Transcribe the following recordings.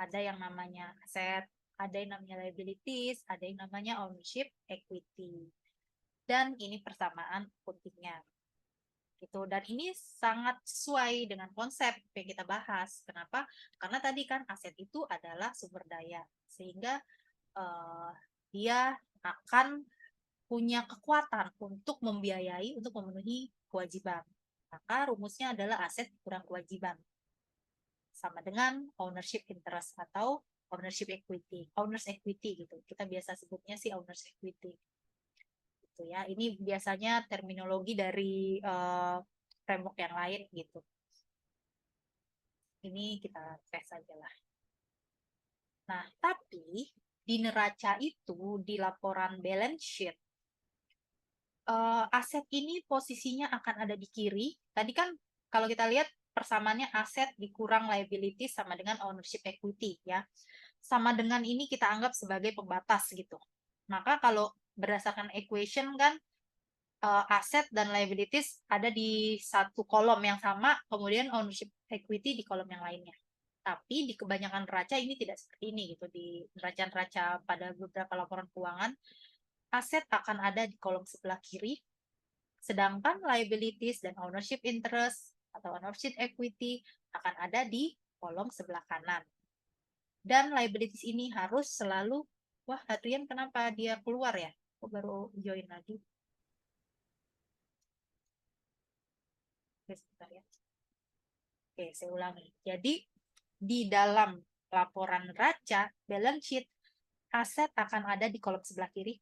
Ada yang namanya aset, ada yang namanya liabilities, ada yang namanya ownership equity. Dan ini persamaan pentingnya. Gitu. Dan ini sangat sesuai dengan konsep yang kita bahas. Kenapa? Karena tadi kan aset itu adalah sumber daya, sehingga dia akan punya kekuatan untuk membiayai, untuk memenuhi kewajiban. Maka rumusnya adalah aset kurang kewajiban. Sama dengan ownership interest atau ownership equity. Owners equity gitu. Kita biasa sebutnya sih owners equity. Gitu ya. Ini biasanya terminologi dari framework yang lain gitu. Ini kita tes aja lah. Nah, tapi di neraca itu, di laporan balance sheet, aset ini posisinya akan ada di kiri. Tadi kan kalau kita lihat persamaannya aset dikurang liability sama dengan ownership equity ya. Sama dengan ini kita anggap sebagai pembatas gitu. Maka kalau berdasarkan equation kan aset dan liabilities ada di satu kolom yang sama, kemudian ownership equity di kolom yang lainnya. Tapi di kebanyakan neraca ini tidak seperti ini gitu. Di neraca-neraca pada beberapa laporan keuangan, aset akan ada di kolom sebelah kiri, sedangkan liabilities dan ownership interest atau ownership equity akan ada di kolom sebelah kanan. Dan liabilities ini harus selalu, wah Hadrian kenapa dia keluar ya? Kok baru join lagi? Oke, sebentar ya. Oke, saya ulangi. Jadi, di dalam laporan neraca, balance sheet, aset akan ada di kolom sebelah kiri.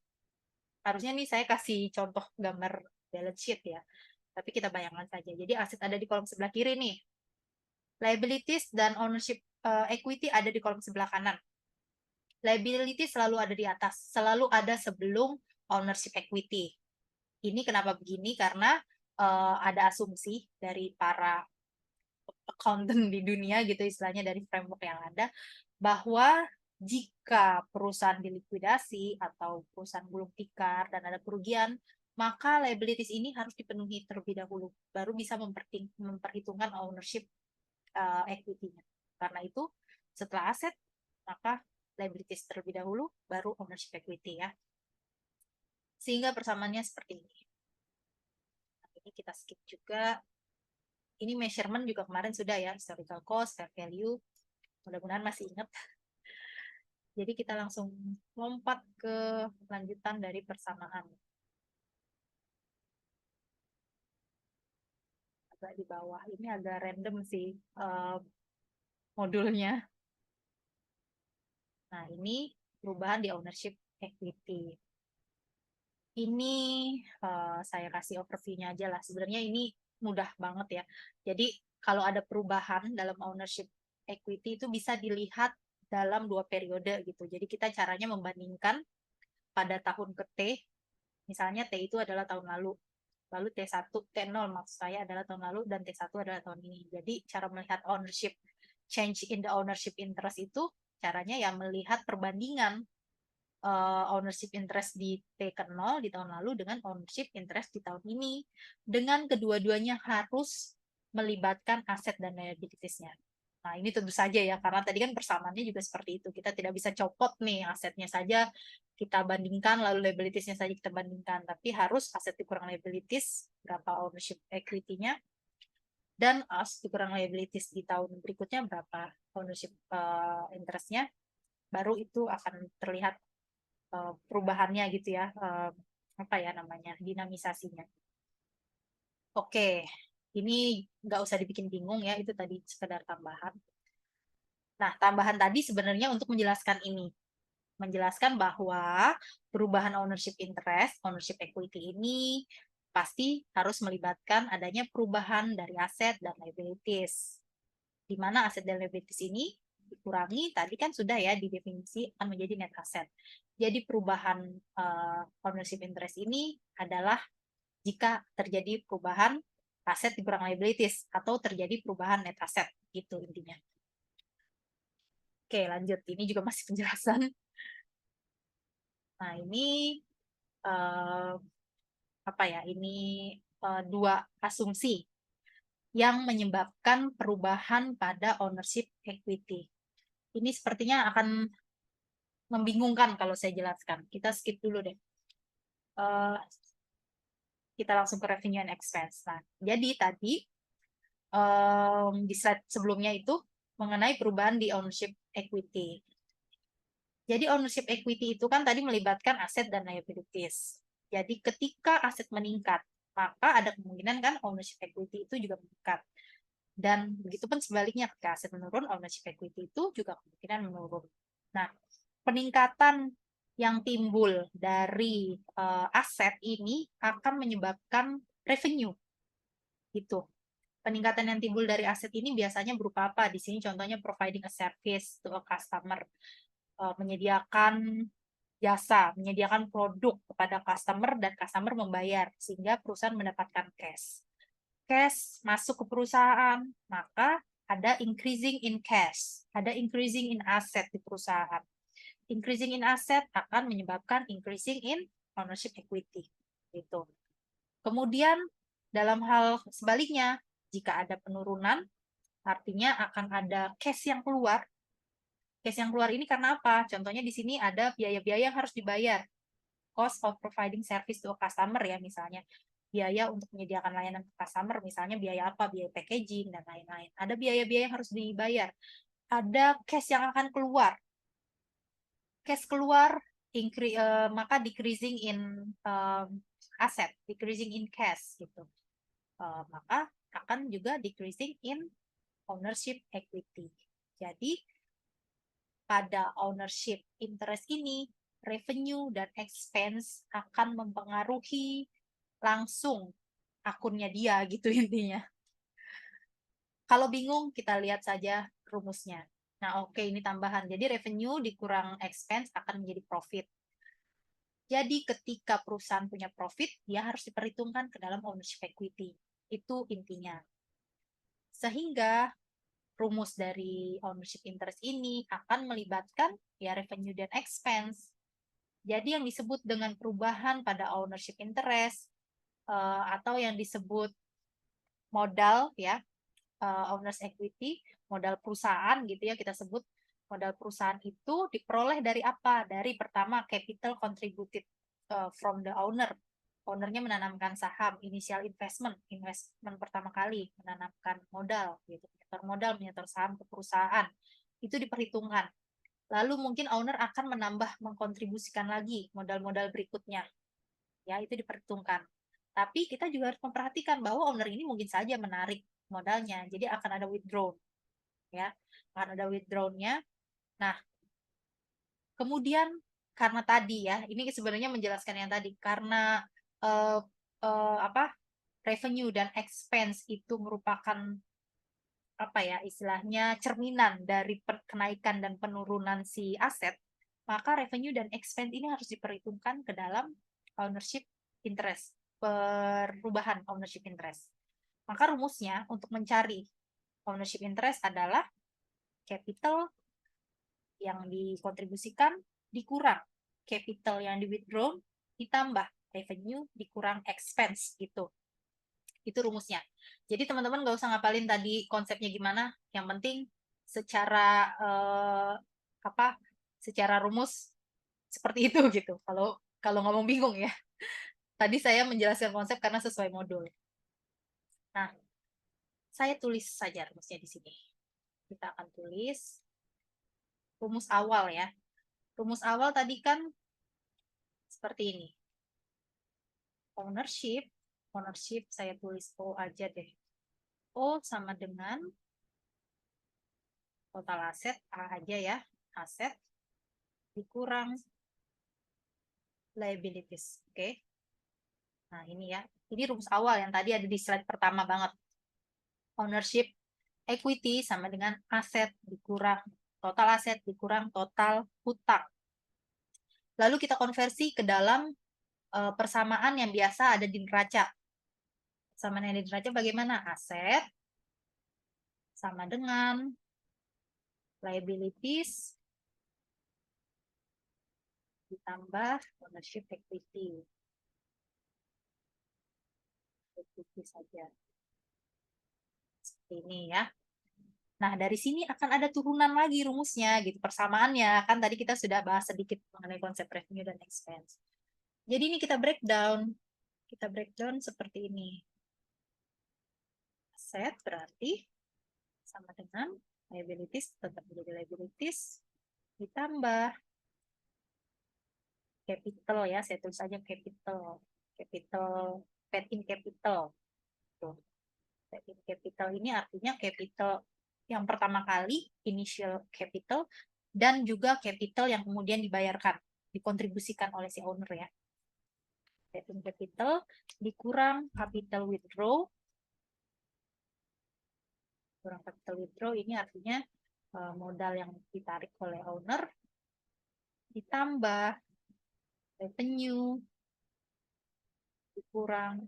Harusnya nih saya kasih contoh gambar balance sheet ya. Tapi kita bayangkan saja. Jadi aset ada di kolom sebelah kiri nih. Liabilities dan ownership equity ada di kolom sebelah kanan. Liability selalu ada di atas, selalu ada sebelum ownership equity. Ini kenapa begini? Karena ada asumsi dari para accountant di dunia gitu istilahnya dari framework yang ada bahwa jika perusahaan dilikuidasi atau perusahaan gulung tikar dan ada kerugian, maka liabilities ini harus dipenuhi terlebih dahulu, baru bisa memperhitungkan ownership equity-nya. Karena itu, setelah aset, maka liabilities terlebih dahulu, baru ownership equity ya. Sehingga persamaannya seperti ini. Nah, ini kita skip juga. Ini measurement juga kemarin sudah ya, historical cost, fair value. Mudah-mudahan masih ingat. Jadi kita langsung lompat ke lanjutan dari persamaan. Agak di bawah. Ini agak random sih modulnya. Nah, ini perubahan di ownership equity. Ini saya kasih overview-nya aja lah. Sebenarnya ini mudah banget ya. Jadi kalau ada perubahan dalam ownership equity itu bisa dilihat dalam 2 periode gitu. Jadi kita caranya membandingkan pada tahun ke T, misalnya T itu adalah tahun lalu. Lalu T0 maksud saya adalah tahun lalu dan T1 adalah tahun ini. Jadi cara melihat ownership change in the ownership interest itu caranya ya melihat perbandingan ownership interest di T ke 0 di tahun lalu dengan ownership interest di tahun ini. Dengan kedua-duanya harus melibatkan aset dan liabilities-nya. Nah, ini tentu saja ya, karena tadi kan persamaannya juga seperti itu. Kita tidak bisa copot nih asetnya saja kita bandingkan, lalu liabilities-nya saja kita bandingkan. Tapi harus aset dikurang liabilities, berapa ownership equity-nya, dan aset dikurang liabilities di tahun berikutnya, berapa ownership interest-nya, baru itu akan terlihat perubahannya gitu ya, apa ya namanya, dinamisasinya. Oke, ini nggak usah dibikin bingung ya, itu tadi sekedar tambahan. Nah, tambahan tadi sebenarnya untuk menjelaskan ini. Menjelaskan bahwa perubahan ownership interest, ownership equity ini pasti harus melibatkan adanya perubahan dari aset dan liabilities. Di mana aset dan liabilities ini dikurangi, tadi kan sudah ya di definisi akan menjadi net asset. Jadi perubahan ownership interest ini adalah jika terjadi perubahan aset dikurang liabilities atau terjadi perubahan net asset, gitu intinya. Oke, lanjut. Ini juga masih penjelasan. Nah, ini uh, apa ya? Ini dua asumsi yang menyebabkan perubahan pada ownership equity. Ini sepertinya akan membingungkan kalau saya jelaskan. Kita skip dulu deh. Eh, kita langsung ke revenue and expense. Nah, jadi tadi di slide sebelumnya itu mengenai perubahan di ownership equity. Jadi ownership equity itu kan tadi melibatkan aset dan liabilities. Jadi ketika aset meningkat, maka ada kemungkinan kan ownership equity itu juga meningkat. Dan begitu pun sebaliknya, ketika aset menurun, ownership equity itu juga kemungkinan menurun. Nah, peningkatan yang timbul dari aset ini akan menyebabkan revenue. Gitu. Peningkatan yang timbul dari aset ini biasanya berupa apa? Di sini contohnya providing a service to a customer, menyediakan jasa, menyediakan produk kepada customer dan customer membayar sehingga perusahaan mendapatkan cash. Cash masuk ke perusahaan, maka ada increasing in cash, ada increasing in asset di perusahaan. Increasing in asset akan menyebabkan increasing in ownership equity. Gitu. Kemudian dalam hal sebaliknya, jika ada penurunan, artinya akan ada cash yang keluar. Cash yang keluar ini karena apa? Contohnya di sini ada biaya-biaya yang harus dibayar. Cost of providing service to a customer ya, misalnya. Biaya untuk menyediakan layanan ke customer, misalnya biaya apa? Biaya packaging, dan lain-lain. Ada biaya-biaya yang harus dibayar. Ada cash yang akan keluar. Cash keluar, maka decreasing in asset, decreasing in cash, gitu. Maka akan juga decreasing in ownership equity. Jadi, pada ownership interest ini, revenue dan expense akan mempengaruhi langsung akunnya dia, gitu intinya. Kalau bingung, kita lihat saja rumusnya. Nah, oke, ini tambahan. Jadi, revenue dikurang expense akan menjadi profit. Jadi, ketika perusahaan punya profit, dia harus diperhitungkan ke dalam ownership equity. Itu intinya. Sehingga rumus dari ownership interest ini akan melibatkan ya revenue dan expense. Jadi yang disebut dengan perubahan pada ownership interest atau yang disebut modal ya, owners equity, modal perusahaan gitu ya, kita sebut modal perusahaan itu diperoleh dari apa? Dari pertama capital contributed from the owner. Ownernya menanamkan saham, initial investment, investment pertama kali, menanamkan modal, gitu. Menyetor saham ke perusahaan, itu diperhitungkan. Lalu mungkin owner akan menambah, mengkontribusikan lagi modal-modal berikutnya, ya itu diperhitungkan. Tapi kita juga harus memperhatikan bahwa owner ini mungkin saja menarik modalnya, jadi akan ada withdraw, ya, akan ada withdraw-nya. Nah, kemudian karena tadi ya, ini sebenarnya menjelaskan yang tadi, karena uh, apa revenue dan expense itu merupakan apa ya istilahnya cerminan dari kenaikan dan penurunan si aset, maka revenue dan expense ini harus diperhitungkan ke dalam ownership interest, perubahan ownership interest. Maka rumusnya untuk mencari ownership interest adalah capital yang dikontribusikan dikurang capital yang di withdraw ditambah revenue dikurang expense gitu. Itu rumusnya. Jadi teman-teman nggak usah ngapalin tadi konsepnya gimana. Yang penting secara apa? Secara rumus seperti itu gitu. Kalau kalau ngomong bingung ya. Tadi saya menjelaskan konsep karena sesuai modul. Nah, saya tulis saja rumusnya di sini. Kita akan tulis rumus awal ya. Rumus awal tadi kan seperti ini. Ownership, ownership saya tulis O aja deh. O sama dengan total aset, A aja ya, aset dikurang liabilities. Oke. Nah, ini ya. Ini rumus awal yang tadi ada di slide pertama banget. Ownership equity sama dengan aset dikurang total aset dikurang total hutang. Lalu kita konversi ke dalam persamaan yang biasa ada di neraca. Persamaan yang ada di neraca bagaimana? Aset sama dengan liabilities ditambah ownership equity. Equity saja. Seperti ini ya. Nah, dari sini akan ada turunan lagi rumusnya gitu, persamaannya. Kan tadi kita sudah bahas sedikit mengenai konsep revenue dan expense. Jadi ini kita breakdown. Kita breakdown seperti ini. Aset berarti sama dengan liabilities, tetap menjadi liabilities, ditambah capital ya, saya tulis saja capital. Capital, paid in capital. Tuh. Paid in capital ini artinya capital yang pertama kali, initial capital, dan juga capital yang kemudian dibayarkan, dikontribusikan oleh si owner ya. Paid in capital dikurang capital withdraw. Kurang capital withdraw ini artinya modal yang ditarik oleh owner ditambah revenue dikurang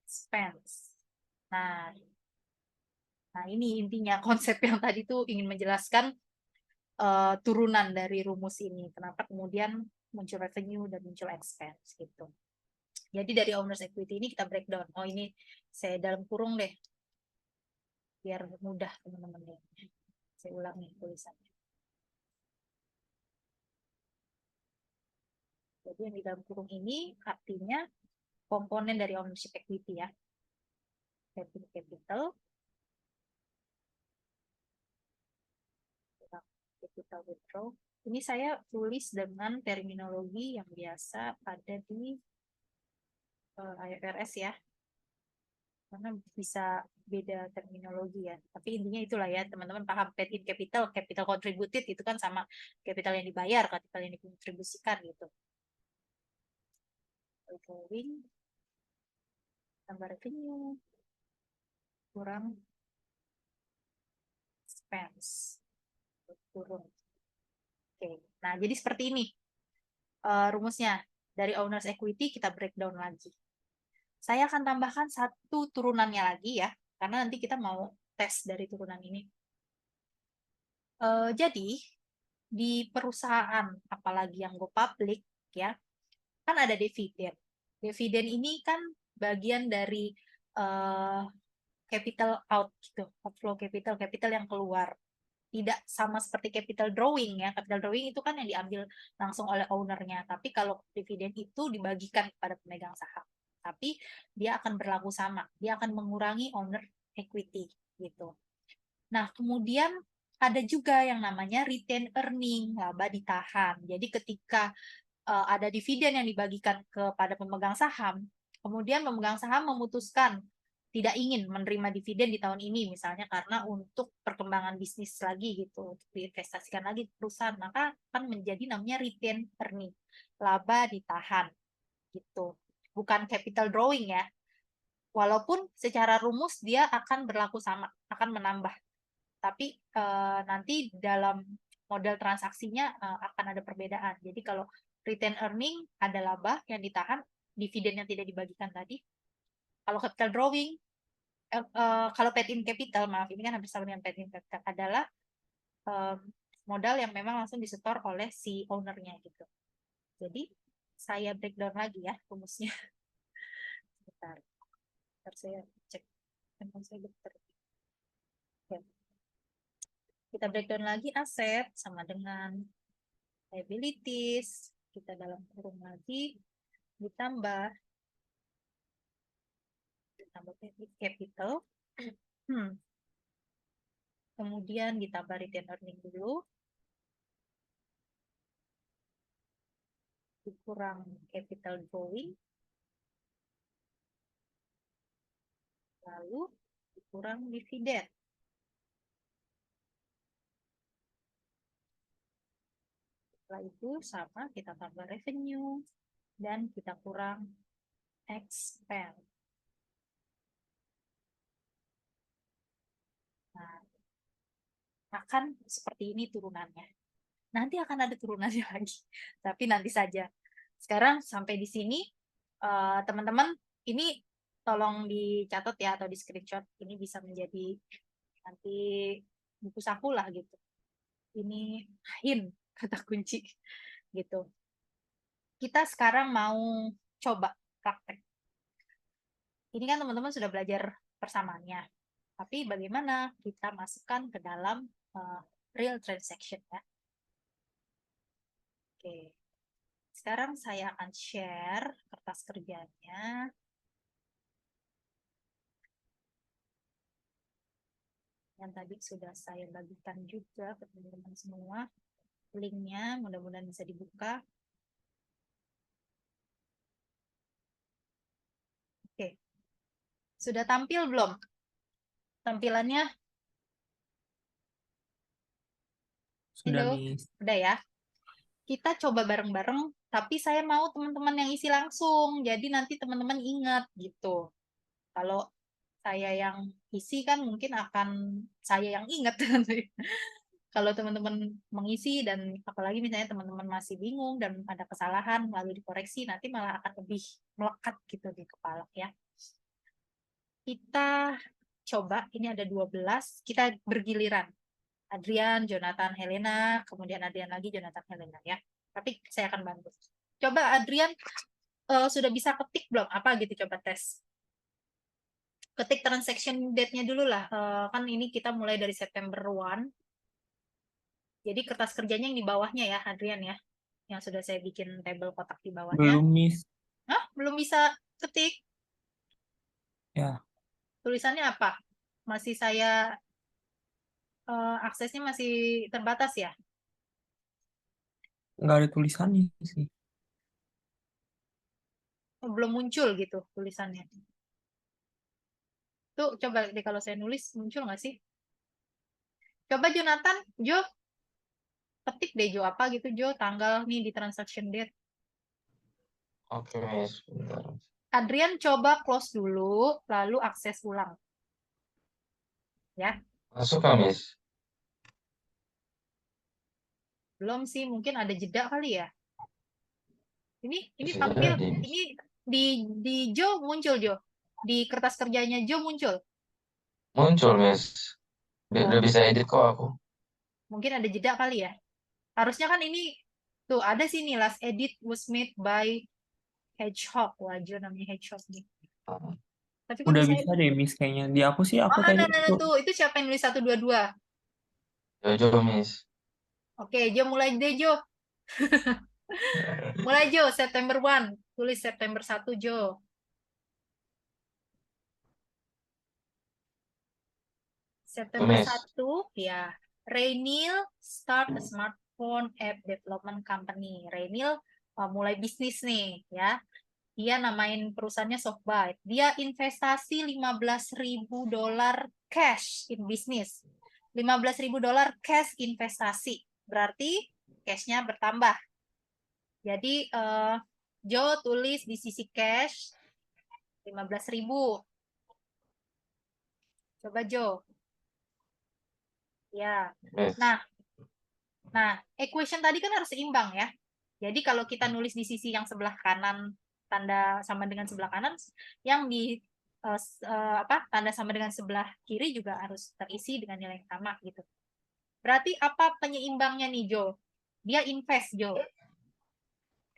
expense. Nah, ini intinya konsep yang tadi tuh ingin menjelaskan turunan dari rumus ini. Kenapa kemudian muncul revenue dan muncul expense gitu. Jadi dari owner's equity ini kita breakdown. Oh ini saya dalam kurung deh, biar mudah teman-teman ya. Saya ulangi tulisannya. Jadi yang di dalam kurung ini artinya komponen dari ownership equity ya. Capital, capital withdraw. Ini saya tulis dengan terminologi yang biasa ada di IFRS ya. Karena bisa beda terminologi ya. Tapi intinya itulah ya, teman-teman paham paid in capital, capital contributed itu kan sama capital yang dibayar, capital yang dikontribusikan gitu. Drawing, tambah revenue, kurang expense, turun. Oke, nah jadi seperti ini rumusnya. Dari owner's equity kita breakdown lagi. Saya akan tambahkan satu turunannya lagi ya, karena nanti kita mau tes dari turunan ini. Jadi di perusahaan apalagi yang go public ya, kan ada dividen. Dividen ini kan bagian dari capital out gitu, outflow capital, capital yang keluar. Tidak sama seperti capital drawing ya. Capital drawing itu kan yang diambil langsung oleh ownernya. Tapi kalau dividen itu dibagikan kepada pemegang saham. Tapi dia akan berlaku sama. Dia akan mengurangi owner equity gitu. Nah, kemudian ada juga yang namanya retain earning, laba ditahan. Jadi ketika ada dividen yang dibagikan kepada pemegang saham, kemudian pemegang saham memutuskan tidak ingin menerima dividen di tahun ini, misalnya karena untuk perkembangan bisnis lagi gitu, untuk diinvestasikan lagi ke perusahaan, maka akan menjadi namanya retain earning, laba ditahan gitu. Bukan capital drawing ya, walaupun secara rumus dia akan berlaku sama, akan menambah. Tapi nanti dalam model transaksinya akan ada perbedaan. Jadi kalau retain earning ada laba yang ditahan, dividen yang tidak dibagikan tadi. Kalau capital drawing, kalau paid in capital, maaf ini kan hampir sama dengan paid in capital, adalah modal yang memang langsung disetor oleh si ownernya gitu. Jadi saya breakdown lagi ya rumusnya. Bentar, saya cek. Memang saya dokter. Oke. Kita breakdown lagi aset sama dengan liabilities. Kita dalam kurung lagi ditambah capital. Kemudian ditambah retain earning dulu. Dikurang capital drawing. Lalu dikurang dividen. Setelah itu sama kita tambah revenue dan kita kurang expense. Nah, akan seperti ini turunannya. Nanti akan ada turunannya lagi, tapi nanti saja. Sekarang sampai di sini, teman-teman, ini tolong dicatat ya atau di screenshot. Ini bisa menjadi nanti buku saku lah gitu. Ini kata kunci gitu. Kita sekarang mau coba praktek. Ini kan teman-teman sudah belajar persamaannya. Tapi bagaimana kita masukkan ke dalam real transaction ya. Oke. Sekarang saya akan share kertas kerjanya. Yang tadi sudah saya bagikan juga ke teman-teman semua. Linknya mudah-mudahan bisa dibuka. Oke. Sudah tampil belum? Tampilannya? Sudah, Halo? Miss. Udah ya? Kita coba bareng-bareng, tapi saya mau teman-teman yang isi langsung. Jadi nanti teman-teman ingat gitu. Kalau saya yang isi kan mungkin akan saya yang ingat nanti. Kalau teman-teman mengisi dan apalagi misalnya teman-teman masih bingung dan ada kesalahan lalu dikoreksi, nanti malah akan lebih melekat gitu di kepala ya. Kita coba, ini ada 12, kita bergiliran. Adrian, Jonathan, Helena, kemudian Adrian lagi, Jonathan, Helena ya. Tapi saya akan bantu. Coba Adrian sudah bisa ketik belum? Apa gitu coba tes. Ketik transaction date-nya dulu lah. Kan ini kita mulai dari September 1. Jadi kertas kerjanya yang di bawahnya ya, Adrian ya. Yang sudah saya bikin tabel kotak di bawahnya. Belum, Miss. Hah? Belum bisa ketik? Ya, Tulisannya apa? Masih saya aksesnya masih terbatas ya? nggak ada tulisannya sih. Belum muncul gitu tulisannya. Tuh, coba deh kalau saya nulis, muncul nggak sih? Coba Jonathan, Jo, ketik deh Jo apa gitu Jo, tanggal nih di transaction date. Oke, Miss. Bentar. Adrian coba close dulu, lalu akses ulang. Ya, Masuk nggak, Miss? belum sih, mungkin ada jeda kali ya. Ini Bisa tampil, jadi, Miss. ini di Jo muncul Jo. Di kertas kerjanya Jo muncul. Muncul, Miss. Udah Oh, bisa edit kok aku. mungkin ada jeda kali ya. Harusnya kan ini tuh ada sini last edit was made by Hedgehog. Wah, Jo namanya Hedgehog nih. Hmm. Tapi kok Udah bisa bisa deh, Miss, kayaknya. Di aku sih, aku Oh, tadi nah, tuh. tuh. Itu siapa yang nulis 122? Jojo, Miss. Oke, Jo mulai deh, Jo. Mulai, Jo. September 1. Tulis September 1, Jo. Tuh, September Miss. 1, ya. Rainil start a smartphone app development company. Rainil mulai bisnis nih, ya. Dia namain perusahaannya SoftBuy. Dia investasi $15.000 cash in business. $15.000 cash investasi. Berarti cashnya bertambah. Jadi Joe tulis di sisi cash 15.000. Coba Joe. Ya. Miss. Nah, equation tadi kan harus seimbang ya. Jadi kalau kita nulis di sisi yang sebelah kanan tanda sama dengan sebelah kanan, yang di tanda sama dengan sebelah kiri juga harus terisi dengan nilai yang sama gitu. Berarti apa penyeimbangnya nih Joe? Dia invest Joe.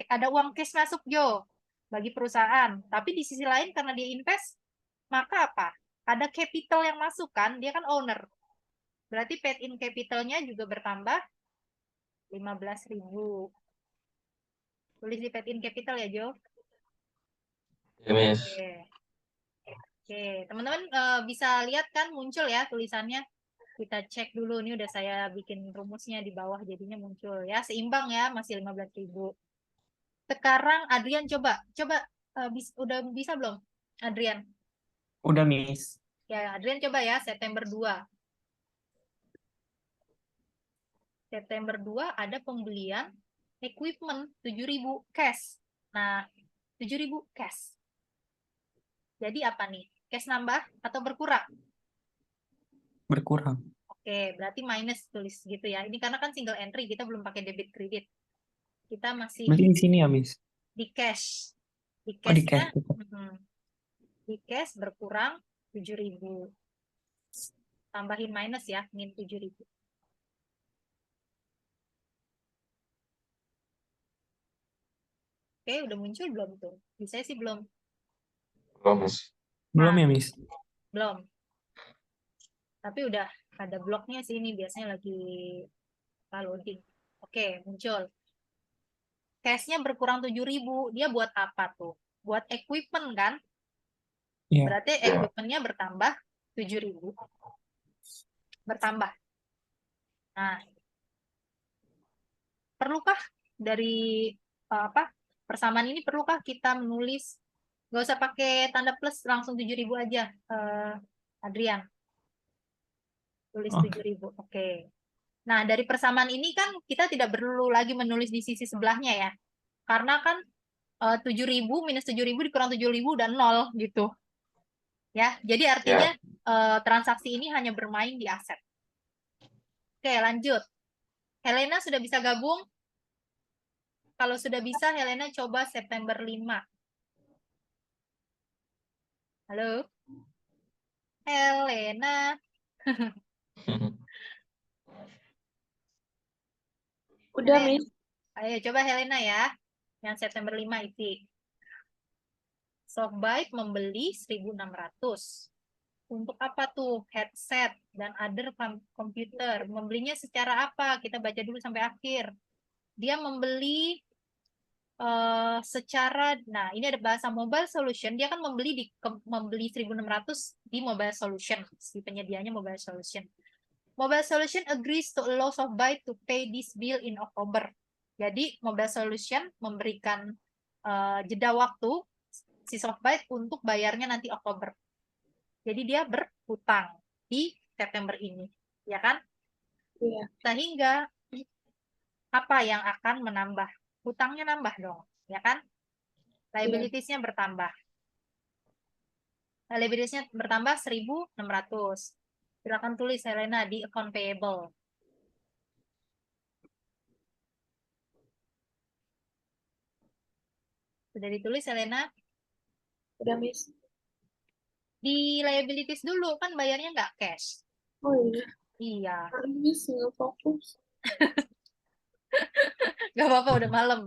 Ada uang cash masuk Joe bagi perusahaan, tapi di sisi lain karena dia invest, maka apa? Ada capital yang masuk kan, dia kan owner. Berarti paid in capitalnya juga bertambah 15.000. Tulis di paid in capital ya, Jo. Ya, Miss. Oke. Oke, teman-teman bisa lihat kan muncul ya tulisannya. Kita cek dulu, ini udah saya bikin rumusnya di bawah jadinya muncul ya. Seimbang ya, masih 15.000. Sekarang Adrian coba udah bisa belum? Adrian. Udah, Miss. Ya, Adrian coba ya, September 2. September 2 ada pembelian equipment 7.000 cash. Nah, 7.000 cash. Jadi apa nih? Cash nambah atau berkurang? Berkurang. Oke, berarti minus tulis gitu ya. Ini karena kan single entry, kita belum pakai debit kredit. Kita masih Berarti di sini ya, Miss? di cash. Di Oh, di cashnya, cash. Tetap. di cash berkurang 7.000. Tambahin minus ya, min 7.000. Oke, udah muncul belum tuh? Bisa sih belum. Belum, Miss. Belum Nah, ya, Miss? belum. Tapi udah ada bloknya sih, ini biasanya lagi loading. Oke, muncul. Cash-nya berkurang 7.000. Dia buat apa tuh? Buat equipment kan? Iya. Berarti Ya. equipment-nya bertambah 7.000. Bertambah. Nah, perlukah dari persamaan ini, perlukah kita menulis, nggak usah pakai tanda plus, langsung 7.000 aja, Adrian. Tulis Oke. 7.000. Oke. Nah, dari persamaan ini kan kita tidak perlu lagi menulis di sisi sebelahnya ya. Karena kan 7.000 minus 7.000 dikurang 7.000 udah 0 gitu. Ya, jadi artinya Ya. transaksi ini hanya bermain di aset. Oke, lanjut. Helena sudah bisa gabung? Kalau sudah bisa, Helena coba September 5. Halo? Helena. Udah, Helena. Miss. Ayo coba Helena ya. Yang September 5 isi. SoftBank membeli 1.600. Untuk apa tuh? Headset dan other computer. Membelinya secara apa? Kita baca dulu sampai akhir. Dia membeli secara, nah ini ada bahasa mobile solution, dia kan membeli 1.600 di mobile solution, si penyedianya mobile solution. Mobile solution agrees to allow SoftBank to pay this bill in October. Jadi mobile solution memberikan jeda waktu si SoftBank untuk bayarnya nanti Oktober. Jadi dia berhutang di September ini, ya kan? Iya. Sehingga apa yang akan menambah? Hutangnya nambah dong, ya kan? Liabilities-nya bertambah. Liabilities-nya bertambah 1.600. Silakan tulis Helena di account payable. Sudah ditulis Helena? Udah, Miss. Di liabilities dulu, kan bayarnya nggak cash. Oh iya. Iya, Miss nggak fokus. nggak apa-apa udah malam.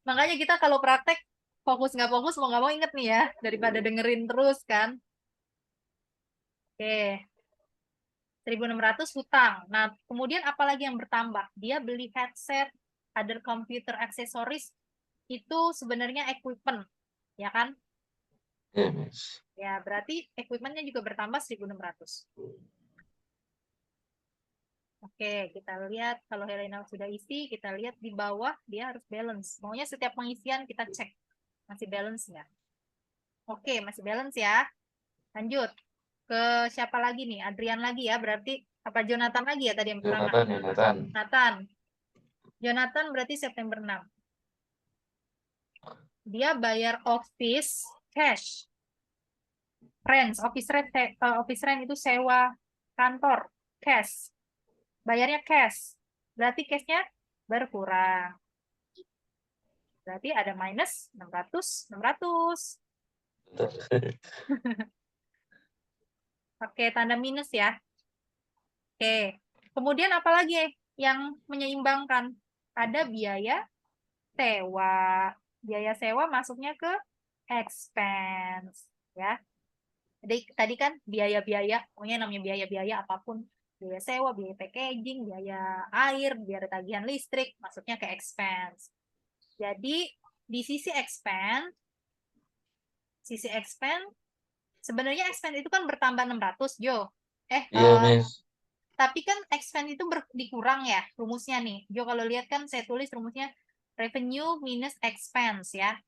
Makanya kita kalau praktek, fokus nggak fokus mau nggak mau inget nih ya, daripada dengerin terus kan. Oke, 1.600 hutang. Nah, kemudian apalagi yang bertambah? Dia beli headset, other computer accessories, itu sebenarnya equipment, ya kan? Ya, Miss. Ya, berarti equipment-nya juga bertambah 1.600. Oke, kita lihat kalau Helena sudah isi, kita lihat di bawah dia harus balance. Maunya setiap pengisian kita cek, masih balance nggak? Oke, masih balance ya. Lanjut. Ke siapa lagi nih? Adrian lagi ya, berarti apa Jonathan lagi ya tadi yang pertama? Jonathan. Nathan. Jonathan berarti September 6. Dia bayar office cash. Rent, office rent itu sewa kantor, cash. Bayarnya cash. Berarti cashnya berkurang. Berarti ada minus 600, 600. Oke, tanda minus ya. Oke. Kemudian apa lagi yang menyeimbangkan? Ada biaya sewa. Biaya sewa masuknya ke expense, ya. Jadi tadi kan biaya-biaya, pokoknya namanya biaya-biaya apapun, biaya sewa, biaya packaging, biaya air, biaya tagihan listrik, masuknya ke expense. Jadi di sisi expense sebenarnya expense itu kan bertambah 600, Jo. Iya, Miss. Tapi kan expense itu dikurang ya rumusnya nih. Jo kalau lihat kan saya tulis rumusnya revenue minus expense ya.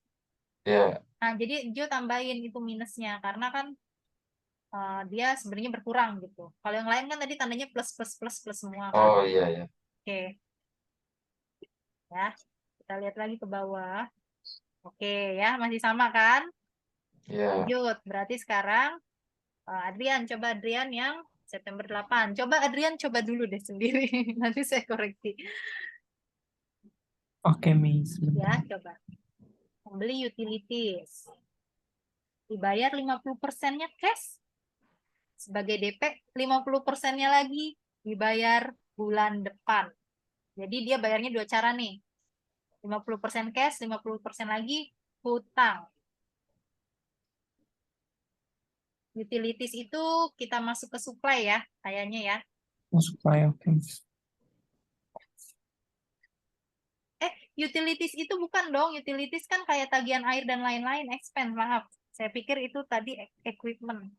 Ya. Nah, jadi Jo tambahin itu minusnya karena kan dia sebenarnya berkurang gitu. Kalau yang lain kan tadi tandanya plus plus plus plus semua kan. Oh iya ya. Oke. Ya. Kita lihat lagi ke bawah. Oke ya, masih sama kan? Ya. Lanjut. Berarti sekarang Adrian, coba Adrian yang September 8. Coba Adrian coba dulu deh sendiri. Nanti saya koreksi. Oke, Miss. Ya, Bentar. coba. Membeli utilities. Dibayar 50%-nya cash. Sebagai DP, 50%-nya lagi dibayar bulan depan. Jadi dia bayarnya dua cara nih. 50% cash, 50% lagi hutang. Utilities itu kita masuk ke supply ya, kayaknya ya. Oh, supply, oke. Utilities itu bukan dong. Utilities kan kayak tagihan air dan lain-lain. Expense, maaf. Saya pikir itu tadi equipment.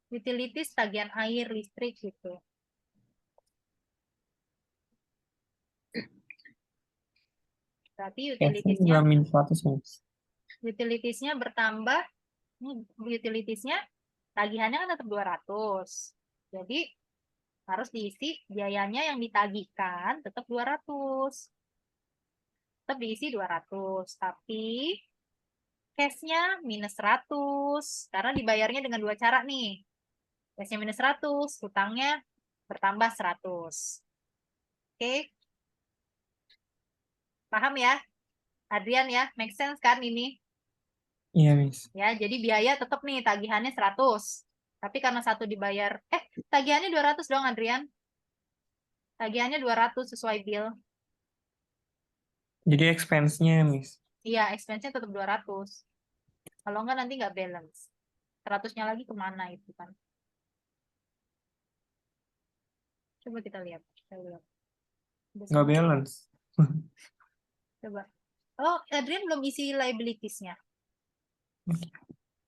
Utilities tagihan air, listrik gitu. Berarti Cashnya juga min 100 ya, Mas. utilitiesnya bertambah. Utilitiesnya tagihannya kan tetap 200. Jadi harus diisi biayanya yang ditagihkan tetap 200. Tetap diisi 200. Tapi cash-nya minus 100. Karena dibayarnya dengan dua cara nih. Cash-nya minus 100, hutangnya bertambah 100. Oke. Paham ya? Adrian ya? Make sense kan ini? Iya, Miss. Ya, jadi biaya tetap nih tagihannya 100. Tapi karena satu dibayar, tagihannya 200 dong Adrian. Tagihannya 200 sesuai bill. Jadi expense-nya, Miss. Iya, expense-nya tetap 200. Kalau enggak nanti nggak balance. 100-nya lagi kemana itu kan? Coba kita lihat. Kita lihat. Udah Nggak semua belum? balance. Coba. Oh, Adrian belum isi liabilities-nya.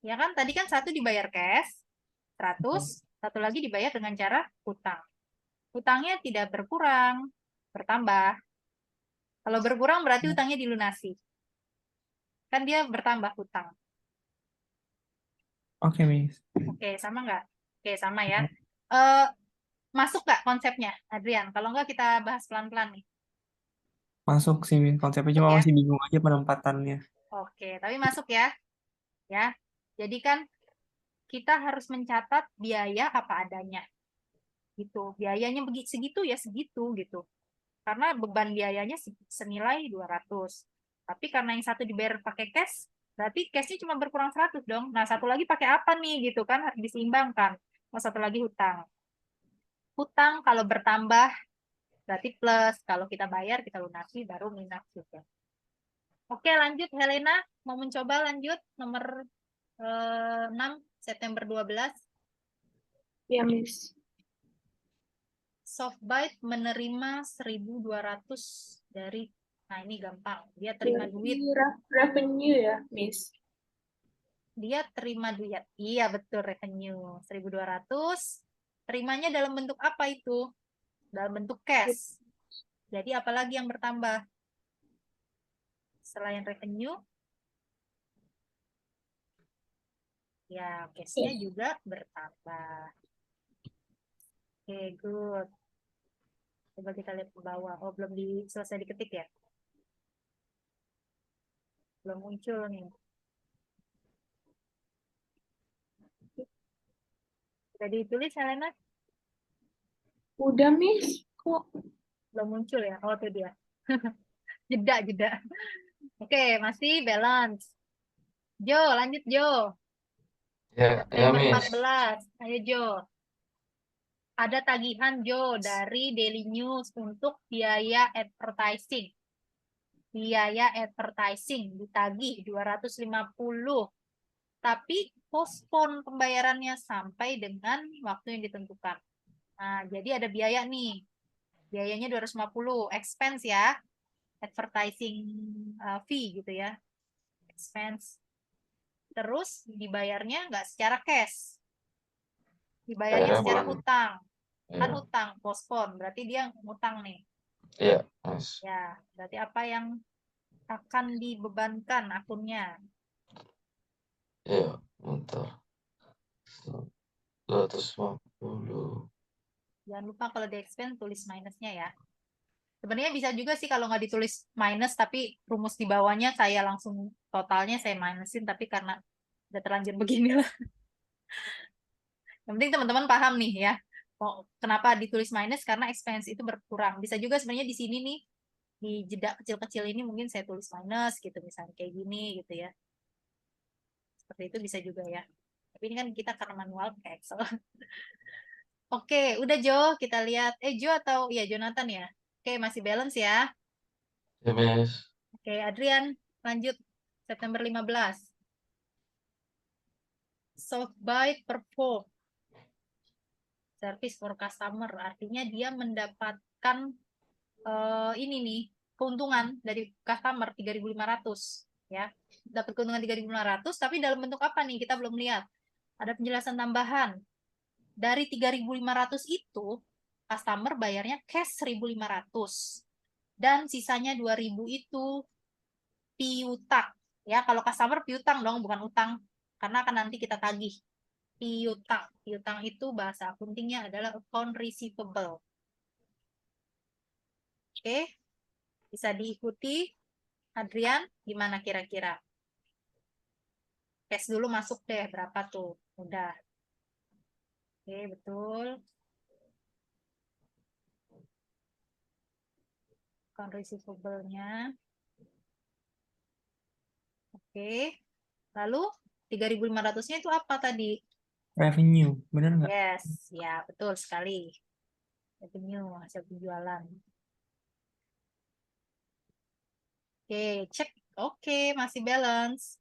Ya kan, tadi kan satu dibayar cash, 100, satu lagi dibayar dengan cara hutang. Hutangnya tidak berkurang, bertambah. Kalau berkurang berarti hutangnya dilunasi. Kan dia bertambah hutang. Oke, Miss. Oke, sama nggak? Oke, sama ya. Eh, masuk nggak konsepnya, Adrian? Kalau nggak kita bahas pelan-pelan nih. Masuk sih, Miss. Konsepnya Masuk cuma ya? masih bingung aja penempatannya. Oke, tapi masuk ya. Ya. Jadi kan kita harus mencatat biaya apa adanya. Gitu. Biayanya begitu segitu ya segitu gitu. Karena beban biayanya senilai 200. Tapi karena yang satu dibayar pakai cash, berarti cashnya cuma berkurang 100 dong. Nah, satu lagi pakai apa nih gitu kan, harus diseimbangkan. Oh, satu lagi hutang. Hutang kalau bertambah berarti plus, kalau kita bayar kita lunasi baru minus gitu. Oke, lanjut Helena, mau mencoba lanjut nomor 6 September 12. Ya, Miss. Softbite menerima 1.200 dari, nah ini gampang, dia terima duit. Revenue ya, Miss. Dia terima duit. Iya, betul, revenue 1.200. Terimanya dalam bentuk apa itu? Dalam bentuk cash. Jadi apalagi yang bertambah? Selain revenue, ya cash-nya juga bertambah. Oke, good. Coba kita lihat ke bawah. Oh, belum selesai diketik ya? Belum muncul nih. Sudah ditulis, Helena? Udah, Miss. Kok Belum muncul ya? Oh, itu dia. Jeda. Oke, masih balance. Jo, lanjut Jo. Ya, September Miss. 14. Ayo Jo. Ada tagihan Jo dari Daily News untuk biaya advertising. Biaya advertising ditagih 250. Tapi postpone pembayarannya sampai dengan waktu yang ditentukan. Nah, jadi ada biaya nih. Biayanya 250, expense ya. Advertising fee gitu ya. Expense. Terus dibayarnya nggak secara cash. Dibayarnya Bayarnya secara bulan. hutang. Kan Ya, hutang, postpone. Berarti dia ngutang nih. ya, Miss. Ya, berarti apa yang akan dibebankan akunnya? Ya, bentar. 250. Jangan lupa kalau di expense tulis minusnya ya. Sebenarnya bisa juga sih kalau nggak ditulis minus, tapi rumus di bawahnya saya langsung totalnya saya minusin, tapi karena udah terlanjur beginilah. Yang penting teman-teman paham nih ya. Oh, kenapa ditulis minus? Karena expense itu berkurang. Bisa juga sebenarnya di sini nih, di jeda kecil-kecil ini mungkin saya tulis minus gitu, misalnya kayak gini gitu ya. Seperti itu bisa juga ya. Tapi ini kan kita karena manual pakai Excel. Oke, udah Jo, kita lihat. Jo atau ya Jonathan ya? Oke, masih balance ya. Ya, Miss. Oke, Adrian, lanjut. September 15. Soft buy perform. Service for customer. Artinya dia mendapatkan ini nih, keuntungan dari customer 3.500 ya. Dapat keuntungan 3.500 tapi dalam bentuk apa nih? Kita belum lihat. Ada penjelasan tambahan. Dari 3.500 itu customer bayarnya cash 1.500 dan sisanya 2.000 itu piutang. Ya, kalau customer piutang dong, bukan utang. Karena akan nanti kita tagih. Piutang. Piutang itu bahasa akuntingnya adalah account receivable. Oke, bisa diikuti. Adrian, gimana kira-kira? Cash dulu masuk deh, berapa tuh? Udah. Oke, betul. Account receivable-nya. Oke. Lalu 3.500-nya itu apa tadi? Revenue, bener nggak? Yes, ya betul sekali. Revenue, hasil penjualan. Oke, cek. Oke, masih balance.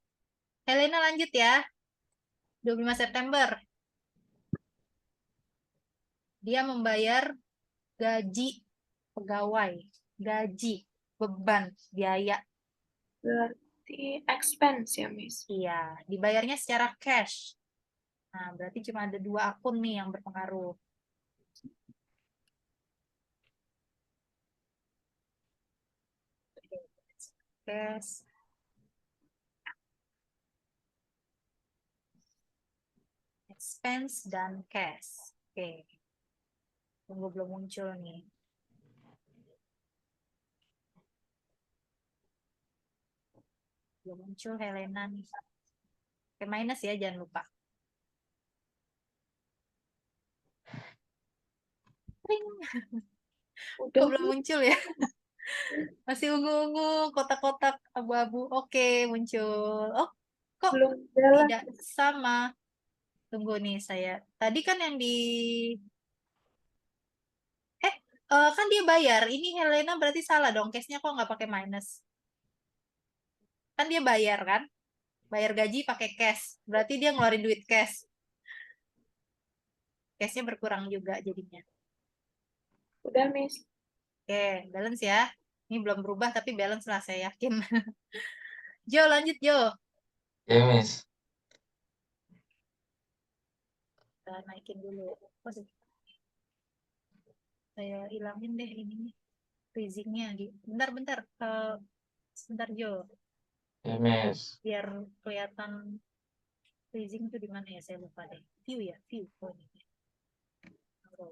Helena lanjut ya. 25 September. Dia membayar gaji pegawai. Gaji, beban, biaya. Berarti expense ya, Miss. Iya, dibayarnya secara cash. Nah, berarti cuma ada 2 akun nih yang berpengaruh. Cash. Expense dan cash. Oke. Tunggu belum muncul nih. Belum muncul Helena nih. Oke, minus ya, jangan lupa. Ring. Udah, Kok belum muncul ya? Masih ungu-ungu, kotak-kotak abu-abu. Oke, muncul. Oh, kok belum jalan. tidak sama? Tunggu nih saya. Tadi kan yang di... kan dia bayar. Ini Helena berarti salah dong. Case-nya kok nggak pakai minus? Kan dia bayar kan? Bayar gaji pakai cash. Berarti dia ngeluarin duit cash. Cash-nya berkurang juga jadinya. Udah, Miss. Oke, balance ya. Ini belum berubah tapi balance lah saya yakin. Jo, lanjut Jo. Ya, Miss. Kita naikin dulu. Oh, saya hilangin deh ini freezingnya. Bentar. Sebentar Jo. Ya, Miss. Biar kelihatan freezing itu di mana ya? Saya lupa deh. View ya, view. Oh, ini. Oh,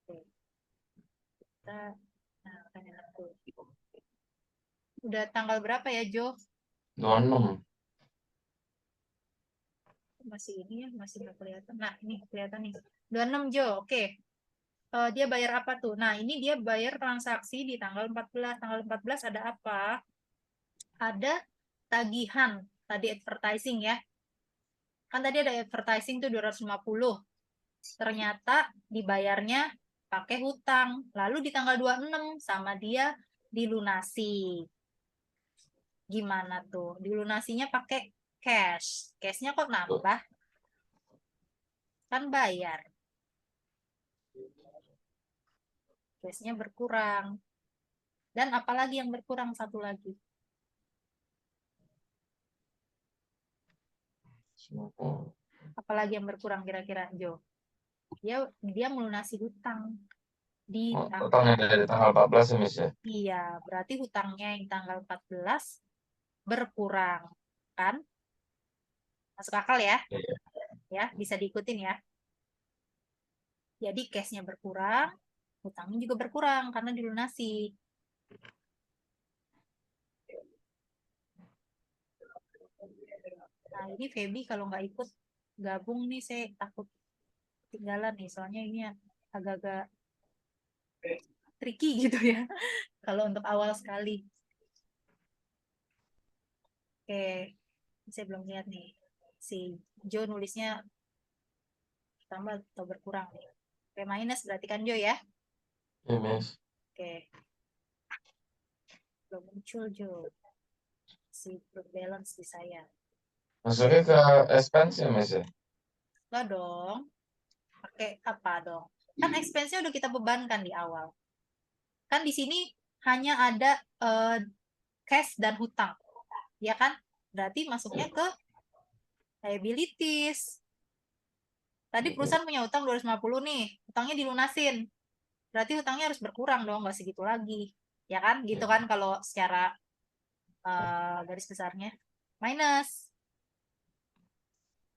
oke. Kita nah, kan enak tuh. Udah tanggal berapa ya Jo? 26. Masih ini ya, masih nggak kelihatan. Nah, ini kelihatan nih. 26 Jo, oke. Dia bayar apa tuh? Nah, ini dia bayar transaksi di tanggal 14. Tanggal 14 ada apa? Ada tagihan. Tadi advertising ya. Kan tadi ada advertising tuh 250. Ternyata dibayarnya pakai hutang. Lalu di tanggal 26 sama dia dilunasi. Gimana tuh? Dilunasinya pakai cash. Cashnya kok nambah? Kan bayar. Cashnya berkurang. Dan apalagi yang berkurang satu lagi? Apalagi yang berkurang kira-kira Jo? Dia melunasi hutang di Oh, tanggal. totalnya dari tanggal 14 ya, Miss ya. Iya, berarti hutangnya yang tanggal 14 berkurang, kan? Masuk akal ya? Iya. Ya, bisa diikutin ya. Jadi cash-nya berkurang, hutangnya juga berkurang karena dilunasi. Nah, ini Feby kalau nggak ikut gabung nih, saya takut ketinggalan nih. Soalnya ini agak-agak tricky gitu ya. Kalau untuk awal sekali. Oke, saya belum lihat nih. Si Jo nulisnya tambah atau berkurang nih. Oke, minus berarti kan Jo ya? Ya, Miss. Oke. Belum muncul Jo. Si balance di saya. Masuknya ke expense ya, Miss ya? Enggak dong. Pakai apa dong? Kan expense-nya udah kita bebankan di awal. Kan di sini hanya ada cash dan hutang. Ya kan? Berarti masuknya ke liabilities. Tadi perusahaan punya hutang 250 nih. Hutangnya dilunasin. Berarti hutangnya harus berkurang dong, nggak segitu lagi. Ya kan? Gitu kan kalau secara garis besarnya. Minus.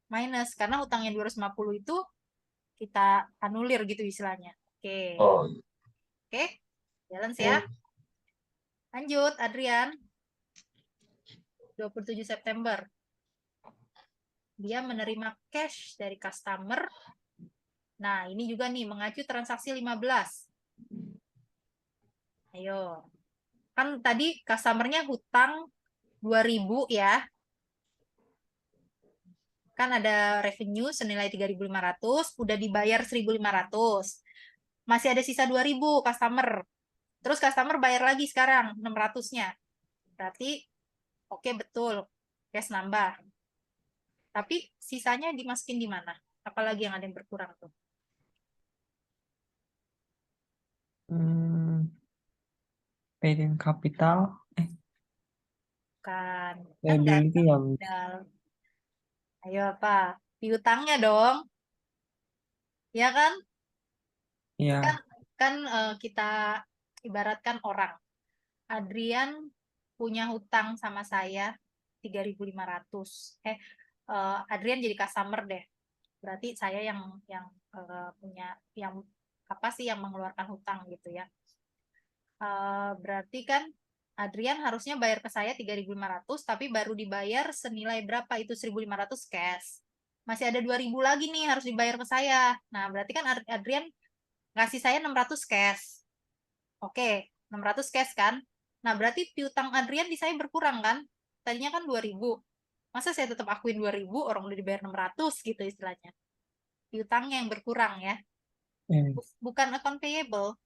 Minus. Karena hutangnya 250 itu kita anulir gitu istilahnya. Oke. Oh, Oke. Jalan iya. ya. Lanjut, Adrian. 27 September. Dia menerima cash dari customer. Nah, ini juga nih mengacu transaksi 15. Ayo. Kan tadi customernya hutang 2.000 ya. Kan ada revenue senilai 3.500, udah dibayar 1.500. Masih ada sisa 2.000 customer. Terus customer bayar lagi sekarang 600-nya. Berarti oke betul. Cash nambah. Tapi sisanya dimasukin di mana? Apalagi yang ada yang berkurang tuh? Paid-in capital, Kan liability ya, Miss. modal. Ayo apa? Piutangnya dong. Ya kan? Iya, Kan kita ibaratkan orang. Adrian punya hutang sama saya 3.500. Adrian jadi customer deh. Berarti saya yang punya yang apa sih yang mengeluarkan hutang gitu ya. Berarti kan Adrian harusnya bayar ke saya 3.500 tapi baru dibayar senilai berapa itu 1.500 cash. Masih ada 2.000 lagi nih harus dibayar ke saya. Nah, berarti kan Adrian ngasih saya 600 cash. Oke, 600 cash kan? Nah, berarti piutang Adrian di saya berkurang kan? Tadinya kan 2.000. Masa saya tetap akuin 2.000, orang udah dibayar 600 gitu istilahnya. Piutangnya yang berkurang ya. Miss. Bukan account payable.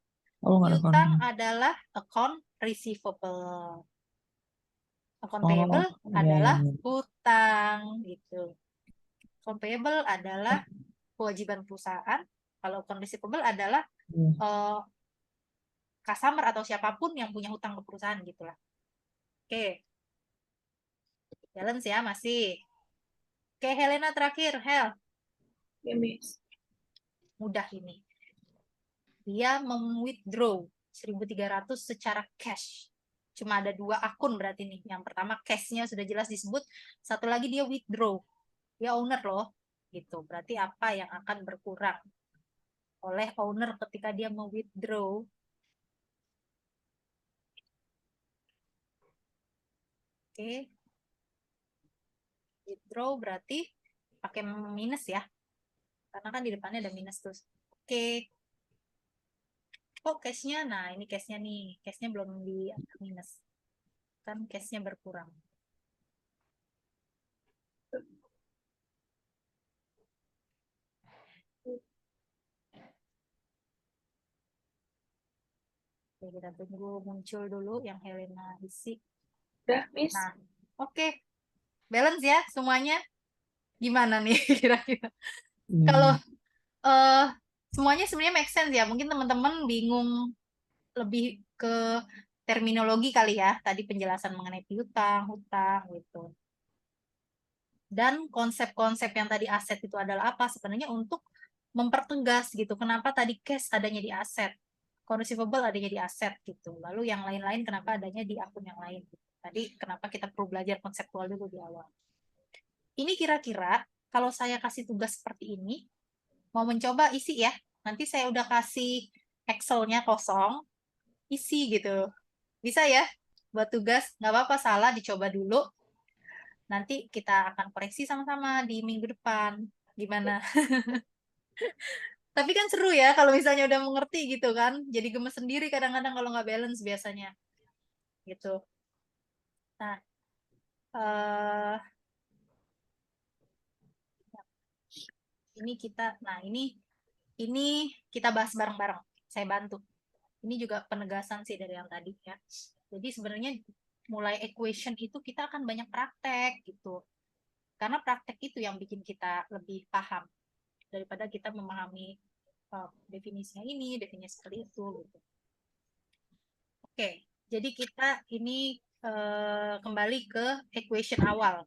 Oh, nggak ada Piutang account. adalah account receivable. Account Oh, payable iya, iya, adalah iya. hutang gitu. Account payable adalah kewajiban perusahaan. Kalau account receivable adalah Iya. eh, customer atau siapapun yang punya hutang ke perusahaan gitulah. Oke, jalan sih ya masih. Oke, Helena terakhir. Hel, Ya, Miss. mudah ini. Dia mem-withdraw 1.300 secara cash. Cuma ada 2 akun berarti nih. Yang pertama cash-nya sudah jelas disebut. Satu lagi dia withdraw. Dia owner loh. Gitu. Berarti apa yang akan berkurang oleh owner ketika dia mau-withdraw? Oke. Withdraw berarti pakai minus ya. Karena kan di depannya ada minus terus. Oke. Kok cash-nya? Nah, ini cash-nya nih. Cash-nya belum di minus. Kan cash-nya berkurang. Oke, kita tunggu muncul dulu yang Helena isi. Udah, Miss. Nah, oke. Balance ya semuanya. Gimana nih kira-kira? Kalau Hmm, eh semuanya sebenarnya make sense ya. Mungkin teman-teman bingung lebih ke terminologi kali ya. Tadi penjelasan mengenai piutang, hutang gitu. Dan konsep-konsep yang tadi aset itu adalah apa? Sebenarnya untuk mempertegas gitu. Kenapa tadi cash adanya di aset, receivable adanya di aset gitu. Lalu yang lain-lain kenapa adanya di akun yang lain. Gitu. Tadi kenapa kita perlu belajar konseptual dulu di awal. Ini kira-kira kalau saya kasih tugas seperti ini, mau mencoba isi ya. Nanti saya udah kasih Excel-nya kosong, isi gitu. Bisa ya? Buat tugas, nggak apa-apa salah, dicoba dulu. Nanti kita akan koreksi sama-sama di minggu depan. Gimana? Tapi kan seru ya kalau misalnya udah mengerti gitu kan. Jadi gemes sendiri kadang-kadang kalau nggak balance biasanya. Gitu. Nah, eh ini kita bahas bareng-bareng. Saya bantu. Ini juga penegasan sih dari yang tadi ya. Jadi sebenarnya mulai equation itu kita akan banyak praktek gitu. Karena praktek itu yang bikin kita lebih paham daripada kita memahami definisinya ini, definisi seperti itu gitu. Oke, jadi kita ini kembali ke equation awal.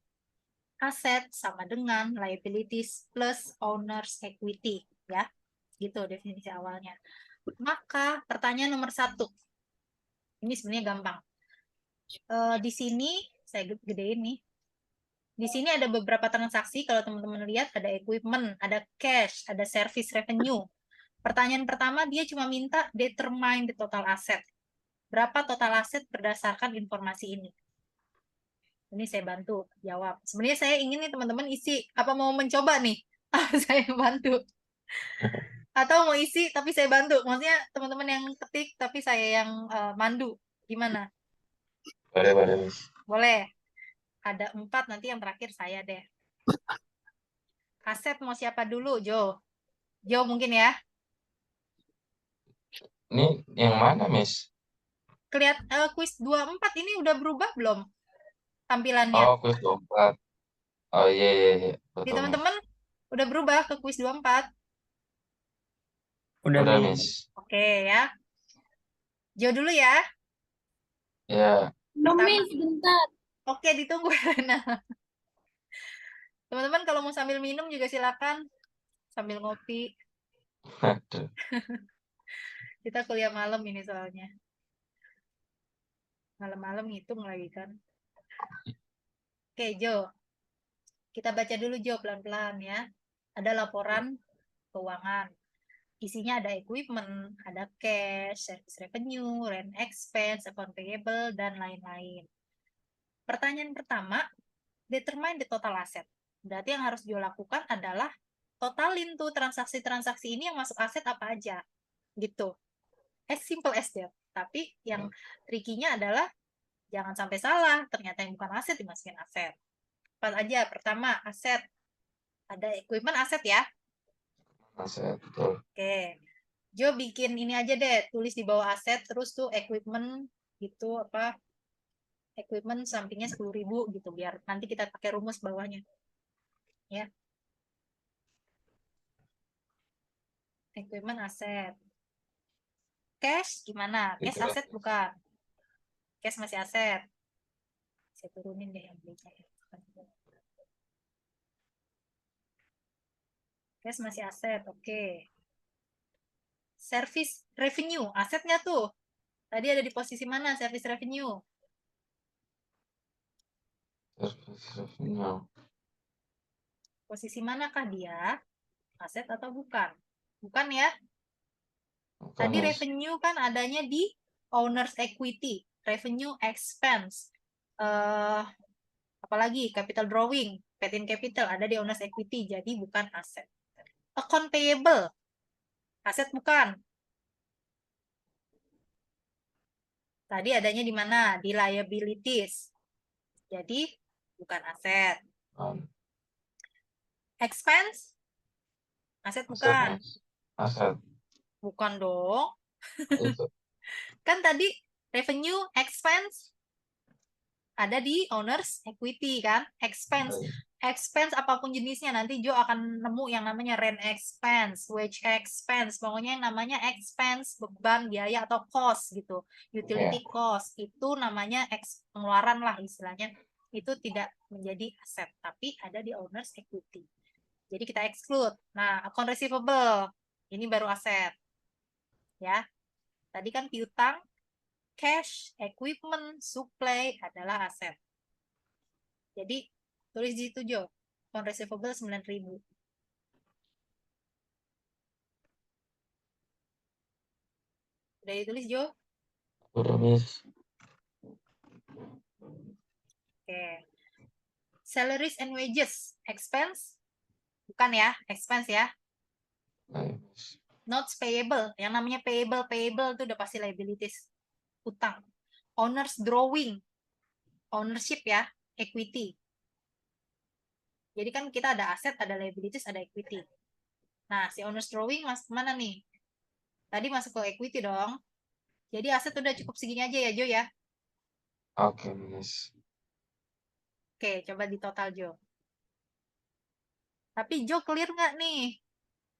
Aset sama dengan liabilities plus owner's equity, ya. Gitu definisi awalnya. Maka pertanyaan nomor 1. Ini sebenarnya gampang. Di sini saya gedein nih. Di sini ada beberapa transaksi, kalau teman-teman lihat ada equipment, ada cash, ada service revenue. Pertanyaan pertama dia cuma minta determine the total asset. Berapa total aset berdasarkan informasi ini? Ini saya bantu jawab. Sebenarnya saya ingin nih teman-teman isi, apa mau mencoba nih? Saya bantu. Atau mau isi tapi saya bantu. Maksudnya teman-teman yang ketik tapi saya yang mandu. Gimana? Boleh, Miss. Boleh. Ada 4, nanti yang terakhir saya deh. Aset mau siapa dulu, Jo? Jo mungkin ya? Ini yang mana, Miss? Kuis 24 ini udah berubah belum tampilannya? Oh, kuis 24. Oh, iya. Di Betul, Miss. teman-teman udah berubah ke kuis 24. Udah, Udah, Miss. Miss. Oke ya. Jo dulu ya. Ya, Pertama. Miss, bentar. Oke, ditunggu Helena. Teman-teman kalau mau sambil minum juga silakan. Sambil ngopi. aduh. Kita kuliah malam ini soalnya. Malam-malam ngitung lagi kan. Oke, Jo. Kita baca dulu, Jo, pelan-pelan ya. Ada laporan keuangan. Isinya ada equipment, ada cash, service revenue, rent expense, account payable, dan lain-lain. Pertanyaan pertama, determine the total asset. Berarti yang harus Jo lakukan adalah totalin tuh transaksi-transaksi ini yang masuk aset apa aja. Gitu. As simple as that. Tapi yang tricky-nya adalah jangan sampai salah. Ternyata yang bukan aset dimasukin aset. Apa aja? Pertama, aset. Ada equipment aset ya. Aset, betul. Oke. Jo bikin ini aja deh, tulis di bawah aset, terus tuh equipment gitu apa? Equipment sampingnya 10.000 gitu biar nanti kita pakai rumus bawahnya. Ya. Equipment aset. Cash gimana? Cash Itu. aset bukan? Cash masih aset. Saya turunin deh yang belinya. Cash masih aset, oke. Service revenue, asetnya tuh. Tadi ada di posisi mana service revenue? Service revenue. Posisi manakah dia? Aset atau bukan? Bukan ya? Bukan, Tadi Miss. revenue kan adanya di owner's equity, revenue expense. Apalagi capital drawing, patent capital ada di owner's equity, jadi bukan aset. Account payable, aset bukan. Tadi adanya di mana? Di liabilities. Jadi bukan aset. Expense, aset Aset, bukan. Miss. Aset. Bukan dong. Itu. Kan tadi revenue, expense ada di owner's equity kan? Expense. Expense apapun jenisnya, nanti Jo akan nemu yang namanya rent expense, wage expense, pokoknya yang namanya expense, beban, biaya, atau cost gitu. Utility cost, itu namanya pengeluaran lah istilahnya. Itu tidak menjadi aset, tapi ada di owner's equity. Jadi kita exclude. Nah, account receivable, ini baru aset. Ya, tadi kan piutang, cash, equipment, supply adalah aset. Jadi, tulis di situ, Jo. Account receivable 9.000. Udah ditulis, Jo? Udah, Miss. Oke. Salaries and wages. Expense? Bukan ya, expense ya. Ayo, Miss. Notes payable. Yang namanya payable itu udah pasti liabilities. Utang. Owner's drawing. Ownership ya, equity. Jadi kan kita ada aset, ada liabilities, ada equity. Nah, si owner's drawing masuk kemana nih? Tadi masuk ke equity dong. Jadi aset udah cukup segini aja ya, Jo ya. Oke, Miss. Oke, coba di total, Jo. Tapi Jo clear nggak nih?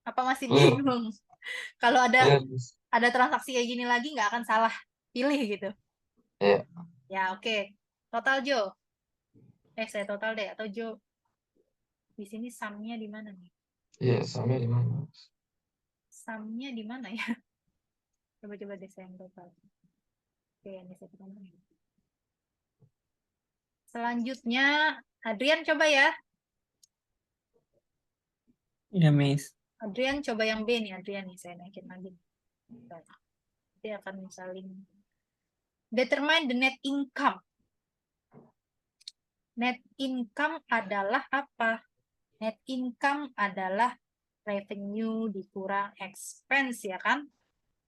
Apa masih Clear, bingung? Kalau clear, Miss. ada transaksi kayak gini lagi nggak akan salah pilih gitu. Iya, Ya oke. Total Jo. Saya total deh atau Jo. Di sini sumnya di mana nih? iya, sampai di mana? Sumnya di mana ya? Coba-coba deh saya yang total. Oke, ini saya ketemu. Selanjutnya, Adrian coba ya. Iya, Miss. Adrian coba yang B nih, Adrian nih saya naikin lagi. Nanti akan saling. Determine the net income. Net income adalah apa? Net income adalah revenue dikurang expense ya kan?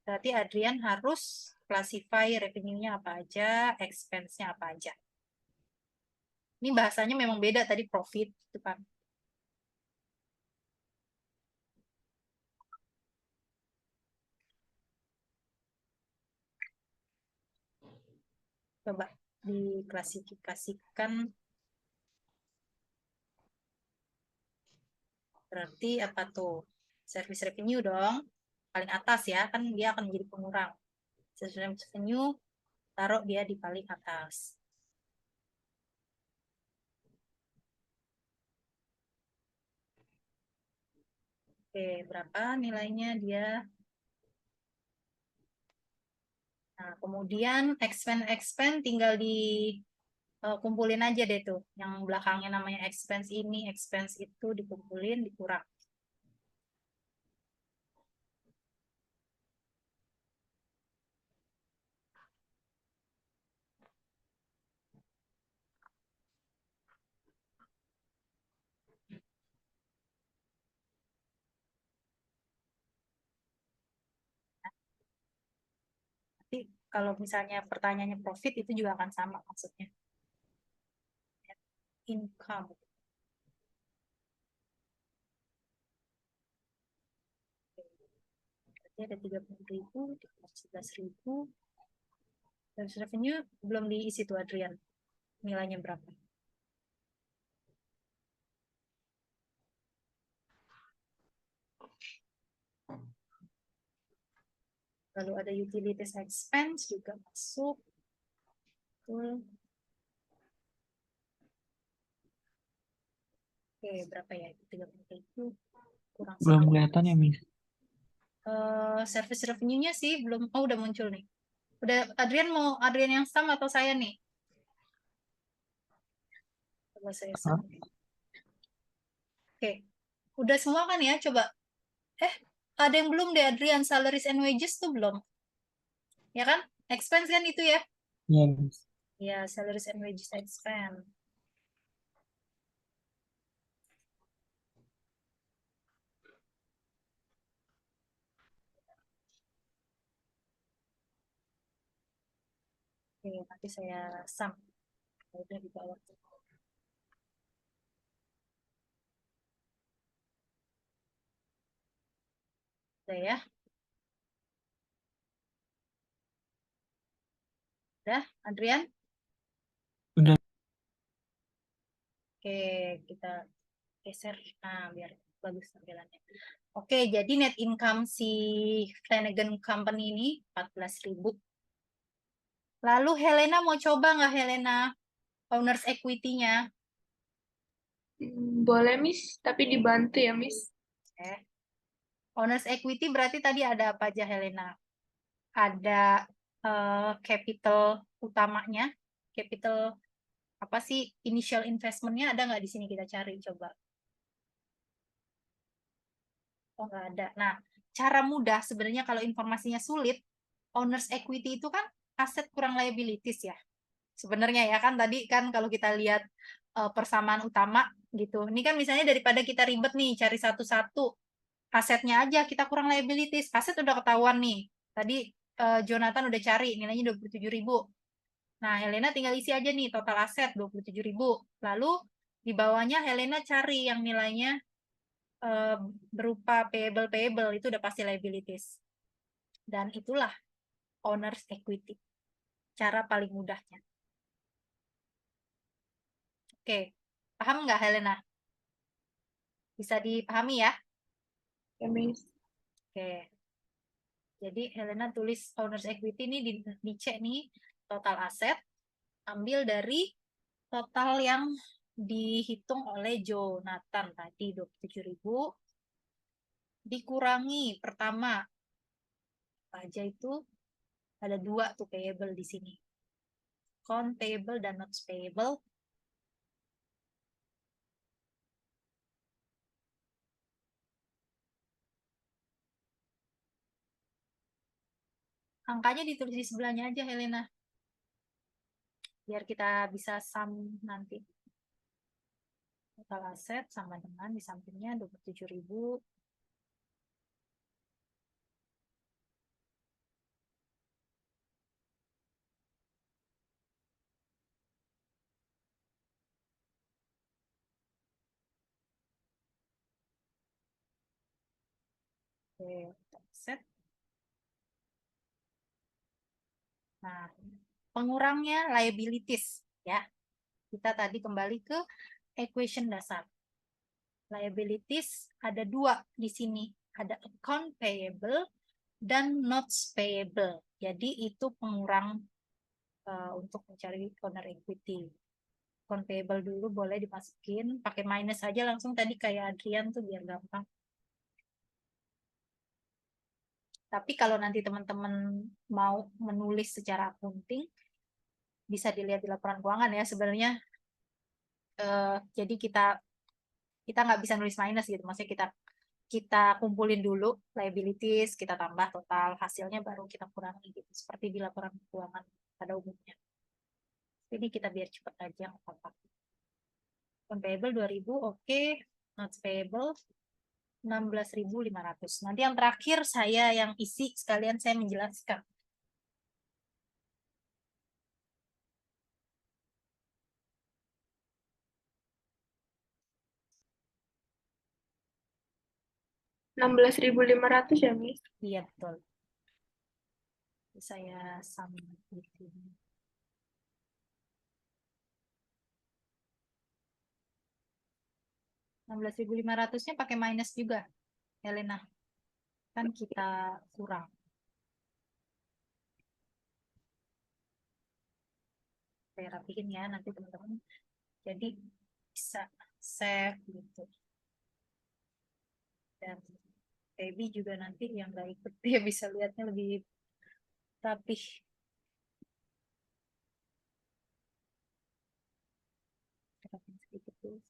Berarti Adrian harus classify revenue-nya apa aja, expense-nya apa aja. Ini bahasanya memang beda tadi profit itu kan. Coba diklasifikasikan. Berarti apa tuh? Service revenue dong. Paling atas ya, kan dia akan menjadi pengurang. Service revenue, taruh dia di paling atas. Oke, berapa nilainya dia? Nah, kemudian expense tinggal di kumpulin aja deh tuh. Yang belakangnya namanya expense ini, expense itu dikumpulin, dikurang. Nanti kalau misalnya pertanyaannya profit itu juga akan sama maksudnya. Income. Berarti ada 30.000, 11.000. Service revenue belum diisi tuh Adrian. Nilainya berapa? Lalu ada utilities expense juga masuk. Betul. Oke, berapa ya? 30.000 kurang Belum 11. kelihatan ya, Miss. Service revenue-nya sih belum. Oh, udah muncul nih. Udah, Adrian mau Adrian yang sama atau saya nih? Coba saya sama. Oke. Udah semua kan ya? Coba. Ada yang belum deh Adrian. Salaries and wages tuh belum. Ya kan? Expense kan itu ya? Iya, Miss. Ya, salaries and wages expense. Oke, nanti saya sum. Udah di bawah. Udah ya? Udah, Adrian? Udah. Oke, kita geser. Nah, biar bagus tampilannya. Oke, jadi net income si Flanagan Company ini 14.000. Lalu Helena mau coba nggak Helena? Owners equity-nya. Boleh, Miss. Tapi dibantu ya, Miss. Eh, Owners equity berarti tadi ada apa aja Helena? Ada capital utamanya. Capital apa sih initial investment-nya ada nggak di sini kita cari coba. Oh, nggak ada. Nah, cara mudah sebenarnya kalau informasinya sulit, owners equity itu kan aset kurang liabilities ya. Sebenarnya ya kan tadi kan kalau kita lihat persamaan utama gitu. Ini kan misalnya daripada kita ribet nih cari satu-satu asetnya aja kita kurang liabilities. Aset udah ketahuan nih. Tadi Jonathan udah cari nilainya 27.000. Nah, Helena tinggal isi aja nih total aset 27.000. Lalu di bawahnya Helena cari yang nilainya berupa payable itu udah pasti liabilities. Dan itulah owner's equity. Cara paling mudahnya. Oke, paham nggak Helena? Bisa dipahami ya? Ya, Miss. Oke. Jadi Helena tulis owner's equity ini dicek nih total aset, ambil dari total yang dihitung oleh Jonathan tadi 27.000 dikurangi pertama apa aja itu ada dua tuh payable di sini. Account payable dan notes payable. Angkanya ditulis di sebelahnya aja Helena. Biar kita bisa sum nanti. Total aset sama dengan di sampingnya 27.000 aset. Nah, pengurangnya liabilities ya. Kita tadi kembali ke equation dasar. Liabilities ada dua di sini. Ada account payable dan notes payable. Jadi itu pengurang untuk mencari owner equity. Account payable dulu boleh dimasukin. Pakai minus aja langsung tadi kayak Adrian tuh biar gampang. Tapi kalau nanti teman-teman mau menulis secara akunting, bisa dilihat di laporan keuangan ya. Sebenarnya jadi kita nggak bisa nulis minus gitu. Maksudnya kita kumpulin dulu liabilities, kita tambah total hasilnya baru kita kurangi gitu. Seperti di laporan keuangan pada umumnya. Ini kita biar cepat aja nggak apa-apa. Account payable 2.000, oke. Notes payable 16.500. Nanti yang terakhir saya yang isi sekalian saya menjelaskan. $16.500 ya, Miss? Iya betul. Saya sum di sini. 16.500-nya pakai minus juga, Helena. Kan kita kurang. Saya rapiin ya nanti teman-teman. Jadi bisa save gitu. Dan baby juga nanti yang nggak ikut dia bisa lihatnya lebih rapih. Rapin sedikit dulu.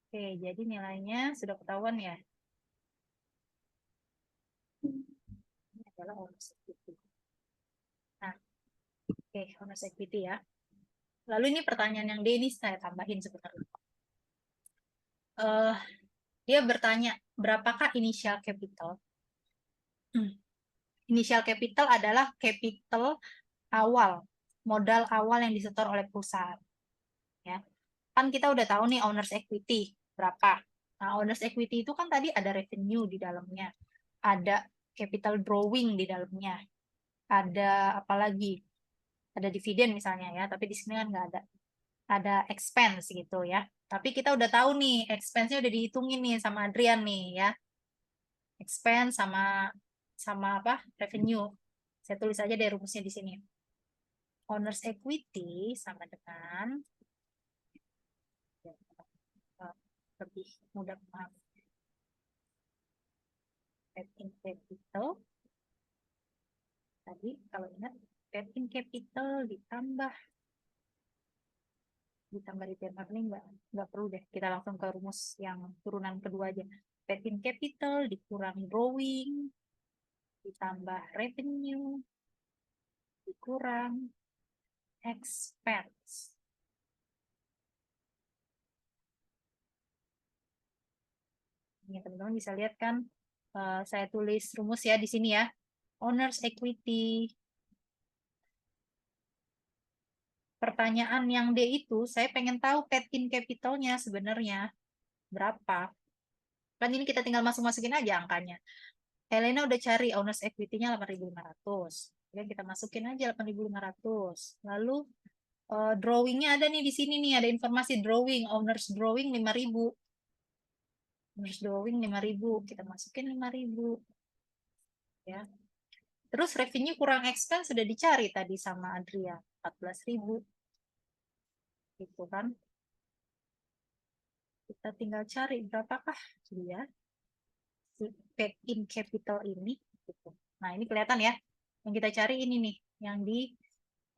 Oke, jadi nilainya sudah ketahuan ya. Ini adalah owner's equity. Nah, oke, owner's equity ya. Lalu ini pertanyaan yang D ini saya tambahin sebenarnya. Dia bertanya, berapakah initial capital? Initial capital adalah capital awal, modal awal yang disetor oleh perusahaan. Ya. Kan kita udah tahu nih owner's equity berapa. Nah, owner's equity itu kan tadi ada revenue di dalamnya, ada capital drawing di dalamnya, ada apa lagi? Ada dividen misalnya ya, tapi di sini kan nggak ada. Ada expense gitu ya. Tapi kita udah tahu nih, expense-nya udah dihitungin nih sama Adrian nih ya. Expense sama apa? Revenue. Saya tulis aja deh rumusnya di sini. Owner's equity sama dengan lebih mudah maaf. Paid in capital. Tadi kalau ingat paid in capital ditambah return earning nggak perlu deh, kita langsung ke rumus yang turunan kedua aja. Paid in capital dikurang drawing ditambah revenue dikurang expense. Ini teman-teman bisa lihat kan, saya tulis rumus ya di sini ya. Owner's equity. Pertanyaan yang D itu, saya pengen tahu paid in capital-nya sebenarnya berapa. Kan ini kita tinggal masuk-masukin aja angkanya. Helena udah cari owners equity-nya 8.500. Kemudian kita masukin aja 8.500. Lalu drawing-nya ada nih di sini nih, ada informasi drawing, owners drawing 5.000. Owners drawing 5.000, kita masukin 5.000. Ya. Terus revenue kurang expense sudah dicari tadi sama Adria, 14.000. Gitu kan. Kita tinggal cari berapakah dia si paid in capital ini. Gitu. Nah, ini kelihatan ya. Yang kita cari ini nih, yang di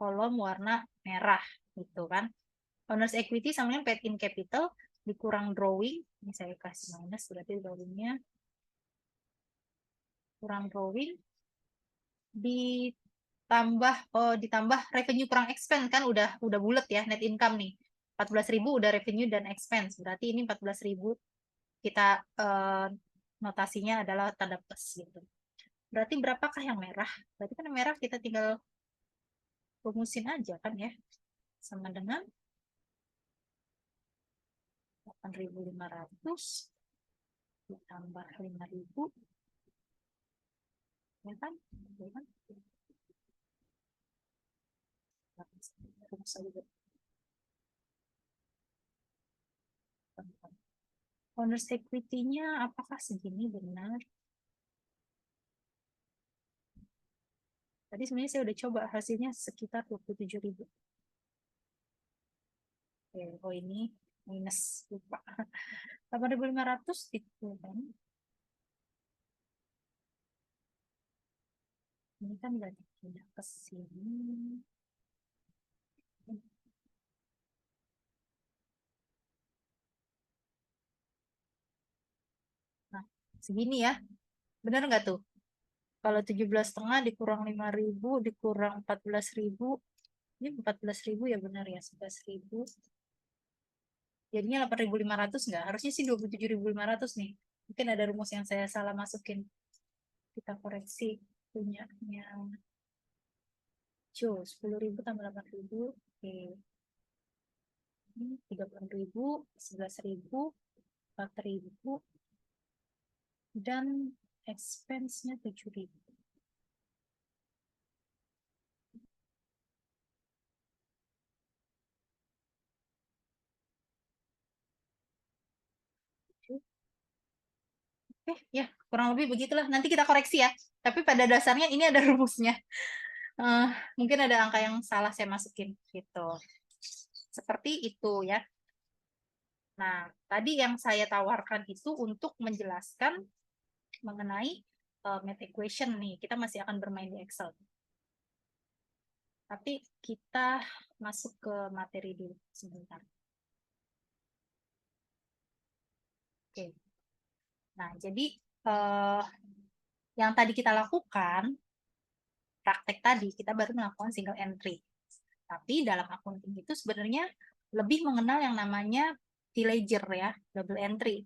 kolom warna merah. Gitu kan. Owners equity sama dengan paid in capital dikurang drawing. Ini saya kasih minus, berarti drawingnya kurang drawing. Ditambah revenue kurang expense kan udah bulat ya net income nih. 14.000 udah revenue dan expense. Berarti ini 14.000 kita notasinya adalah tanda plus gitu. Berarti berapakah yang merah? Berarti kan yang merah kita tinggal rumusin aja kan ya. Sama dengan 8.500 ditambah 5.000. Ya kan? Ya kan? Rumus aja. Owners equity-nya apakah segini benar? Tadi sebenarnya saya udah coba hasilnya sekitar 27.000. Oke, oh ini minus, lupa. 8.500 itu kan. Ini kan berarti pindah ke sini. Nah, segini ya. Benar nggak tuh? Kalau 17,5 dikurang 5.000 dikurang 14.000. Ini 14.000 ya benar ya, 11.000. Jadinya 8.500 nggak? Harusnya sih 27.500 nih. Mungkin ada rumus yang saya salah masukin. Kita koreksi punyanya. 10.000 tambah 8.000. Oke. Ini 30.000, 11.000, 4.000, dan expense-nya 7.000. Oke, ya kurang lebih begitulah. Nanti kita koreksi ya. Tapi pada dasarnya ini ada rumusnya. Mungkin ada angka yang salah saya masukin gitu. Seperti itu ya. Nah, tadi yang saya tawarkan itu untuk menjelaskan mengenai math equation nih. Kita masih akan bermain di Excel. Tapi kita masuk ke materi dulu sebentar. Oke. Nah, jadi yang tadi kita lakukan, praktek tadi, kita baru melakukan single entry. Tapi dalam accounting itu sebenarnya lebih mengenal yang namanya T-ledger ya, double entry.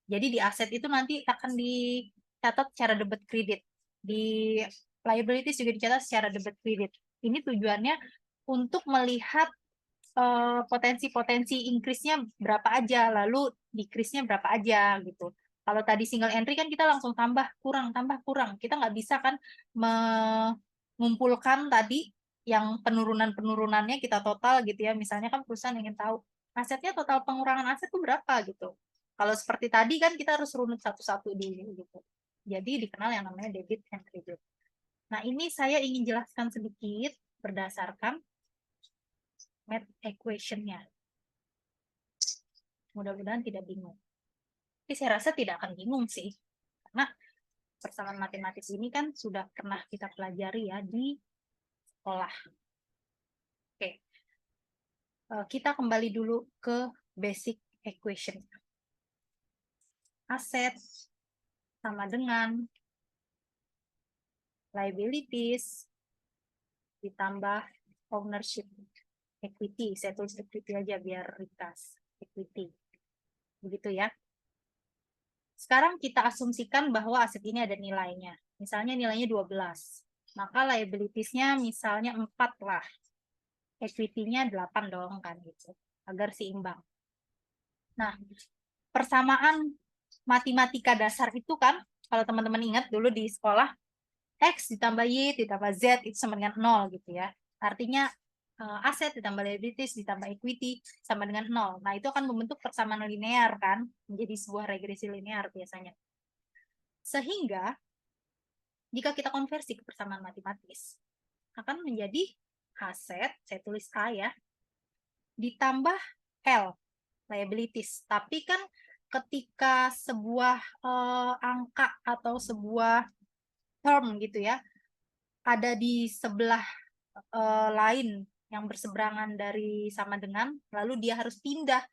Jadi di aset itu nanti akan dicatat secara debit kredit. Di liabilities juga dicatat secara debit kredit. Ini tujuannya untuk melihat potensi-potensi increase-nya berapa aja, lalu decrease-nya berapa aja gitu. Kalau tadi single entry kan kita langsung tambah kurang. Kita nggak bisa kan mengumpulkan tadi yang penurunan-penurunannya kita total gitu ya. Misalnya kan perusahaan ingin tahu asetnya total pengurangan aset itu berapa gitu. Kalau seperti tadi kan kita harus runut satu-satu dulu gitu. Jadi dikenal yang namanya debit and credit. Nah, ini saya ingin jelaskan sedikit berdasarkan math equation-nya. Mudah-mudahan tidak bingung. Tapi saya rasa tidak akan bingung sih. Karena persamaan matematis ini kan sudah pernah kita pelajari ya di sekolah. Oke. Kita kembali dulu ke basic equation. Aset sama dengan liabilities ditambah ownership equity. Saya tulis equity aja biar ringkas. Equity. Begitu ya. Sekarang kita asumsikan bahwa aset ini ada nilainya. Misalnya nilainya 12. Maka liabilities-nya misalnya 4 lah. Equity-nya 8 dong kan gitu. Agar seimbang. Nah, persamaan matematika dasar itu kan Kalau teman-teman ingat dulu di sekolah, X ditambah Y ditambah Z itu sama dengan 0 gitu ya. Artinya aset ditambah liabilities ditambah equity sama dengan 0. Nah, itu akan membentuk persamaan linear kan, menjadi sebuah regresi linear biasanya. Sehingga jika kita konversi ke persamaan matematis, akan menjadi aset, saya tulis A ya, ditambah L, liabilities. Tapi kan ketika sebuah angka atau sebuah term gitu ya, ada di sebelah lain yang berseberangan dari sama dengan, lalu dia harus pindah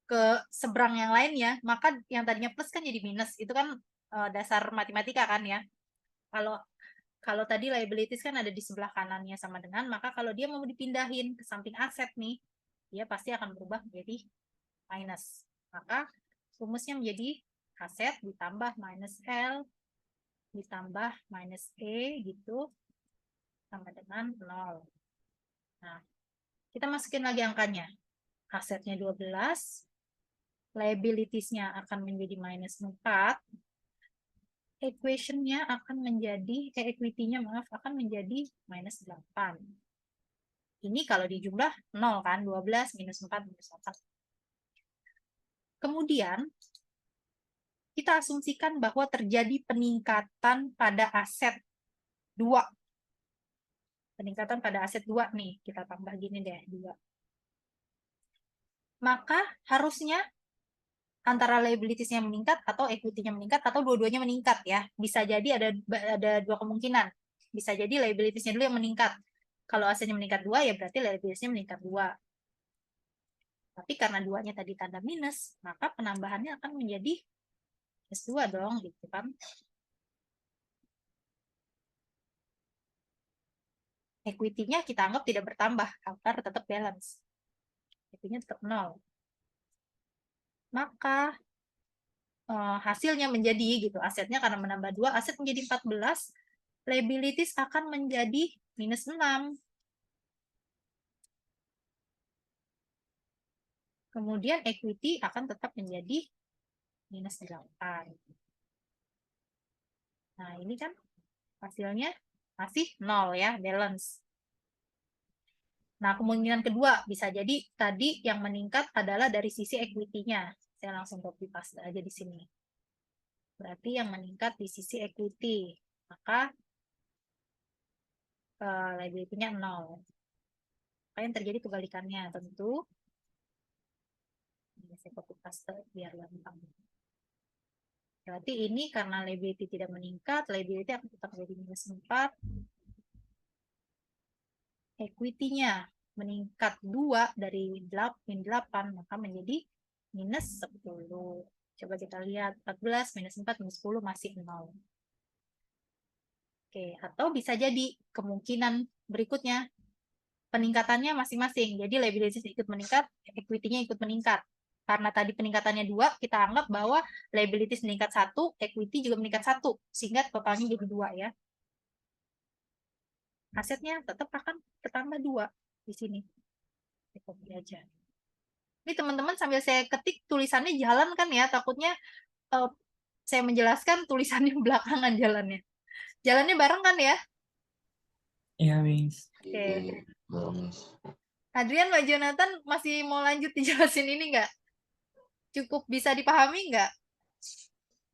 ke seberang yang lainnya, maka yang tadinya plus kan jadi minus. Itu kan dasar matematika kan ya. Kalau tadi liabilities kan ada di sebelah kanannya sama dengan, maka kalau dia mau dipindahin ke samping aset nih, dia pasti akan berubah menjadi minus. Maka rumusnya menjadi aset ditambah minus L ditambah minus E gitu sama dengan 0. Nah, kita masukin lagi angkanya. Asetnya 12, liabilities-nya akan menjadi minus 4, equation-nya akan menjadi, equity-nya maaf, akan menjadi minus 8. Ini kalau dijumlah 0 kan, 12 minus 4 minus 4. Kemudian, kita asumsikan bahwa terjadi peningkatan pada aset 2. Peningkatan pada aset 2 nih, kita tambah gini deh, 2. Maka harusnya antara liabilities-nya meningkat atau equity-nya meningkat atau dua-duanya meningkat ya. Bisa jadi ada dua kemungkinan. Bisa jadi liabilities-nya dulu yang meningkat. Kalau asetnya meningkat 2 ya berarti liabilities-nya meningkat 2. Tapi karena 2-nya tadi tanda minus, maka penambahannya akan menjadi plus 2 dong gitu kan. Equity-nya kita anggap tidak bertambah, agar tetap balance. Equity-nya tetap 0. Maka hasilnya menjadi gitu, asetnya karena menambah 2, aset menjadi 14, liabilities akan menjadi minus 6. Kemudian equity akan tetap menjadi minus 8. Nah, ini kan hasilnya masih 0 ya, balance. Nah, kemungkinan kedua bisa jadi tadi yang meningkat adalah dari sisi equity-nya. Saya langsung copy paste aja di sini. Berarti yang meningkat di sisi equity. Maka liability-nya 0. Maka yang terjadi kebalikannya tentu. Ini saya copy paste biar gampang. Berarti ini karena liability tidak meningkat, liability akan tetap menjadi minus 4. Equity-nya meningkat 2 dari 8, maka menjadi minus 10. Coba kita lihat, 14 minus 4 minus 10 masih 0. Oke, atau bisa jadi kemungkinan berikutnya, peningkatannya masing-masing. Jadi liabilities ikut meningkat, equity-nya ikut meningkat. Karena tadi peningkatannya 2, kita anggap bahwa liabilities meningkat 1, equity juga meningkat 1. Sehingga totalnya jadi 2 ya. Asetnya tetap akan bertambah 2 di sini. Copy aja. Ini teman-teman sambil saya ketik tulisannya jalan kan ya, takutnya saya menjelaskan tulisannya belakangan jalannya. Jalannya bareng kan ya? Iya, Miss. Oke. Bagus. Adrian, Mbak Jonathan masih mau lanjut dijelasin ini nggak? Cukup bisa dipahami nggak?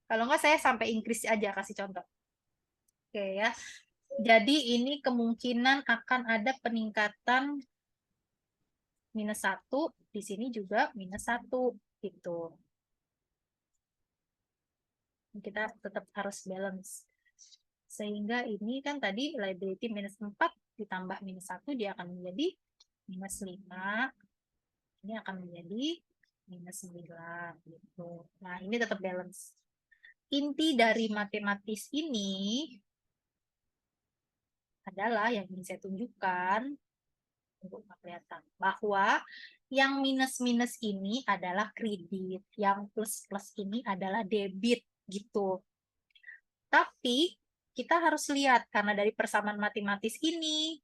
Kalau nggak saya sampai Inggris aja kasih contoh. Oke ya. Jadi ini kemungkinan akan ada peningkatan minus 1, di sini juga minus 1 gitu. Kita tetap harus balance. Sehingga ini kan tadi liability minus 4 ditambah minus 1, dia akan menjadi minus 5. Ini akan menjadi minus 9 gitu. Nah, ini tetap balance. Inti dari matematis ini adalah yang ingin saya tunjukkan untuk kelihatan bahwa yang minus-minus ini adalah kredit, yang plus-plus ini adalah debit gitu. Tapi kita harus lihat karena dari persamaan matematis ini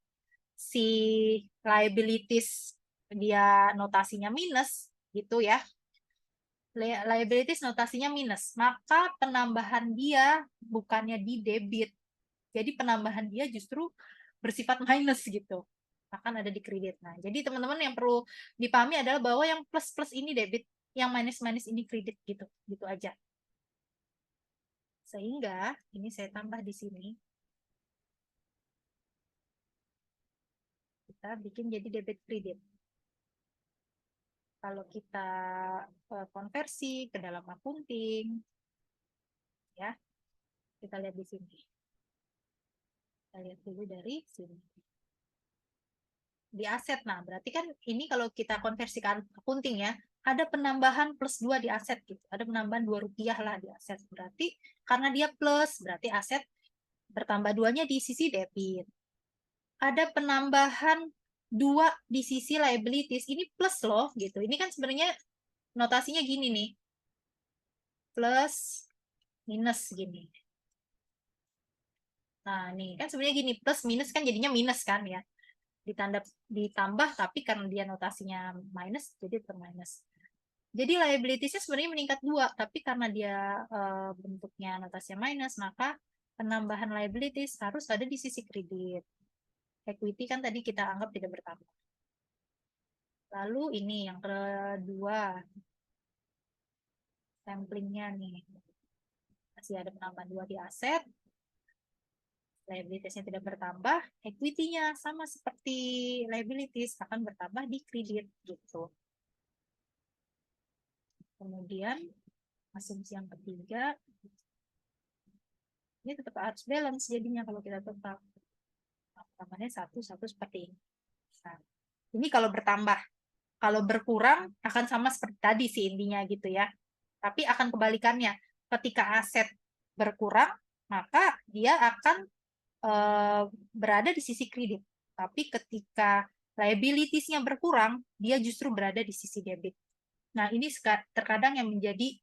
si liabilities dia notasinya minus gitu ya. Liabilities notasinya minus, maka penambahan dia bukannya di debit. Jadi penambahan dia justru bersifat minus gitu. Akan ada di kredit. Nah, jadi teman-teman yang perlu dipahami adalah bahwa yang plus-plus ini debit, yang minus-minus ini kredit gitu. Gitu aja. Sehingga ini saya tambah di sini. Kita bikin jadi debit kredit. Kalau kita konversi ke dalam akunting, ya, kita lihat di sini. Kita lihat dulu dari sini. Di aset, nah berarti kan ini kalau kita konversikan akunting ya, ada penambahan plus 2 di aset gitu. Ada penambahan Rp2 lah di aset. Berarti karena dia plus, berarti aset bertambah 2-nya di sisi debit. Ada penambahan 2 di sisi liabilities, ini plus loh gitu. Ini kan sebenarnya notasinya gini nih. Plus minus gini. Nah, nih kan sebenarnya gini, plus minus kan jadinya minus kan ya. Ditambah tapi karena dia notasinya minus jadi minus. Jadi liabilities-nya sebenarnya meningkat 2, tapi karena dia bentuknya notasinya minus, maka penambahan liabilities harus ada di sisi kredit. Equity kan tadi kita anggap tidak bertambah. Lalu ini yang kedua, samplingnya nih. Masih ada penambahan 2 di aset, liabilities-nya tidak bertambah, equity-nya sama seperti liabilities akan bertambah di kredit gitu. Kemudian asumsi yang ketiga, ini tetap harus balance jadinya kalau kita tetap tambahnya satu seperti ini. Nah, ini kalau bertambah, kalau berkurang akan sama seperti tadi sih intinya gitu ya. Tapi akan kebalikannya, ketika aset berkurang, maka dia akan berada di sisi kredit. Tapi ketika liabilities-nya berkurang, dia justru berada di sisi debit. Nah, ini terkadang yang menjadi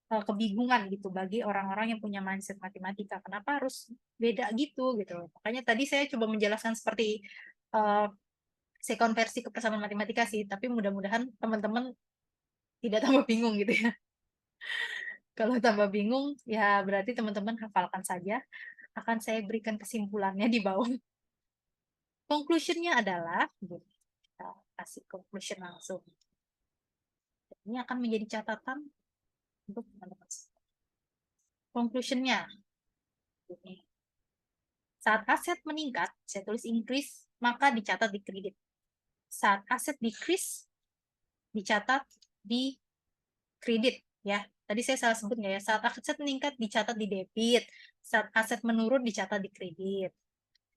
kebingungan gitu bagi orang-orang yang punya mindset matematika. Kenapa harus beda gitu gitu. Makanya tadi saya coba menjelaskan seperti saya konversi ke persamaan matematika sih, tapi mudah-mudahan teman-teman tidak tambah bingung gitu ya. Kalau tambah bingung, ya berarti teman-teman hafalkan saja. Akan saya berikan kesimpulannya di bawah. Conclusion-nya adalah, kita kasih conclusion langsung. Ini akan menjadi catatan untuk teman-teman. Conclusion-nya, saat aset meningkat, saya tulis increase, maka dicatat di kredit. Saat aset decrease, dicatat di kredit. Ya, tadi saya salah sebut nggak ya? Saat aset meningkat, dicatat di debit. Saat aset menurun, dicatat di kredit.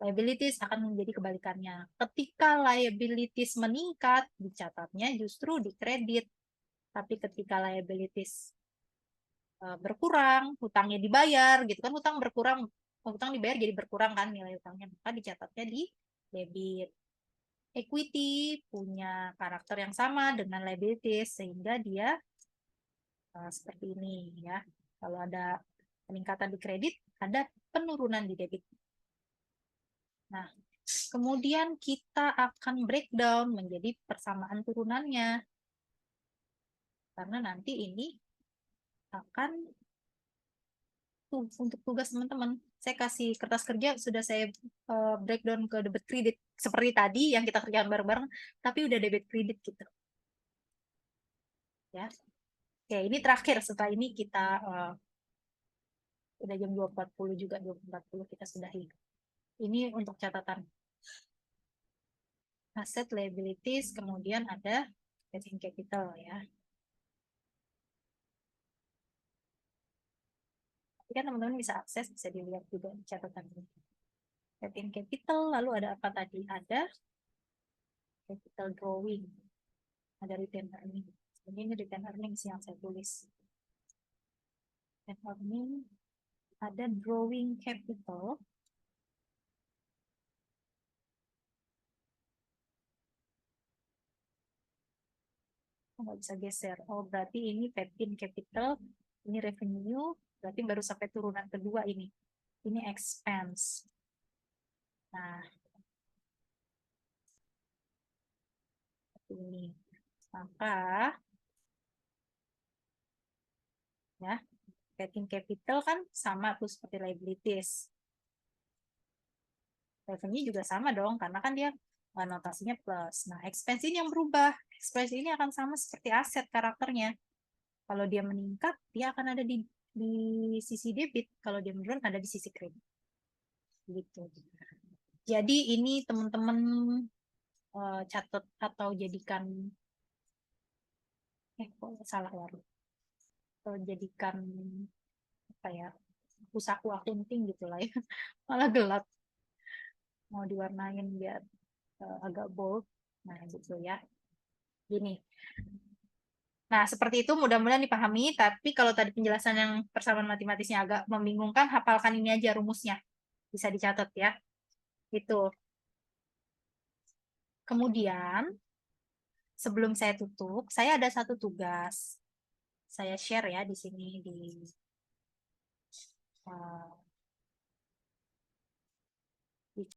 Liabilities akan menjadi kebalikannya. Ketika liabilities meningkat, dicatatnya justru di kredit. Tapi ketika liabilities berkurang, hutangnya dibayar, gitu kan, hutang berkurang, hutang dibayar jadi berkurang kan nilai hutangnya, maka dicatatnya di debit. Equity punya karakter yang sama dengan liabilities, sehingga dia seperti ini ya. Kalau ada peningkatan di kredit, ada penurunan di debit. Nah, kemudian kita akan breakdown menjadi persamaan turunannya. Karena nanti ini akan untuk tugas teman-teman. Saya kasih kertas kerja, sudah saya breakdown ke debit kredit. Seperti tadi yang kita kerjakan bareng-bareng, tapi udah debit kredit gitu. Ya. Oke, ini terakhir. Setelah ini kita udah jam 2.40 juga, 2.40 kita sudahi. Ini untuk catatan. Asset, liabilities, kemudian ada working capital ya. Tapi kan teman-teman bisa akses, bisa dilihat juga di catatan ini. Working capital, lalu ada apa tadi? Ada capital drawing. Ada retained earning. Ini retained earnings yang saya tulis. Retained earning, ada drawing capital. Nggak bisa geser. Oh, berarti ini working capital, ini revenue, berarti baru sampai turunan kedua ini. Ini expense. Nah, ini. Maka Ya, working capital kan sama tuh seperti liabilities. Revenue juga sama dong, karena kan dia notasinya plus. Nah, expense ini yang berubah. Expense ini akan sama seperti aset karakternya. Kalau dia meningkat, dia akan ada di sisi debit. Kalau dia menurun, ada di sisi kredit. Gitu. Jadi ini teman-teman catat atau jadikan kok salah ya. Atau jadikan apa ya? Usahaku akunting gitu lah ya. Malah gelap. Mau diwarnain biar agak bold. Nah, gitu ya. Gini. Nah, seperti itu mudah-mudahan dipahami. Tapi kalau tadi penjelasan yang persamaan matematisnya agak membingungkan, hafalkan ini aja rumusnya. Bisa dicatat ya. Itu. Kemudian, sebelum saya tutup, saya ada satu tugas. Saya share ya di sini di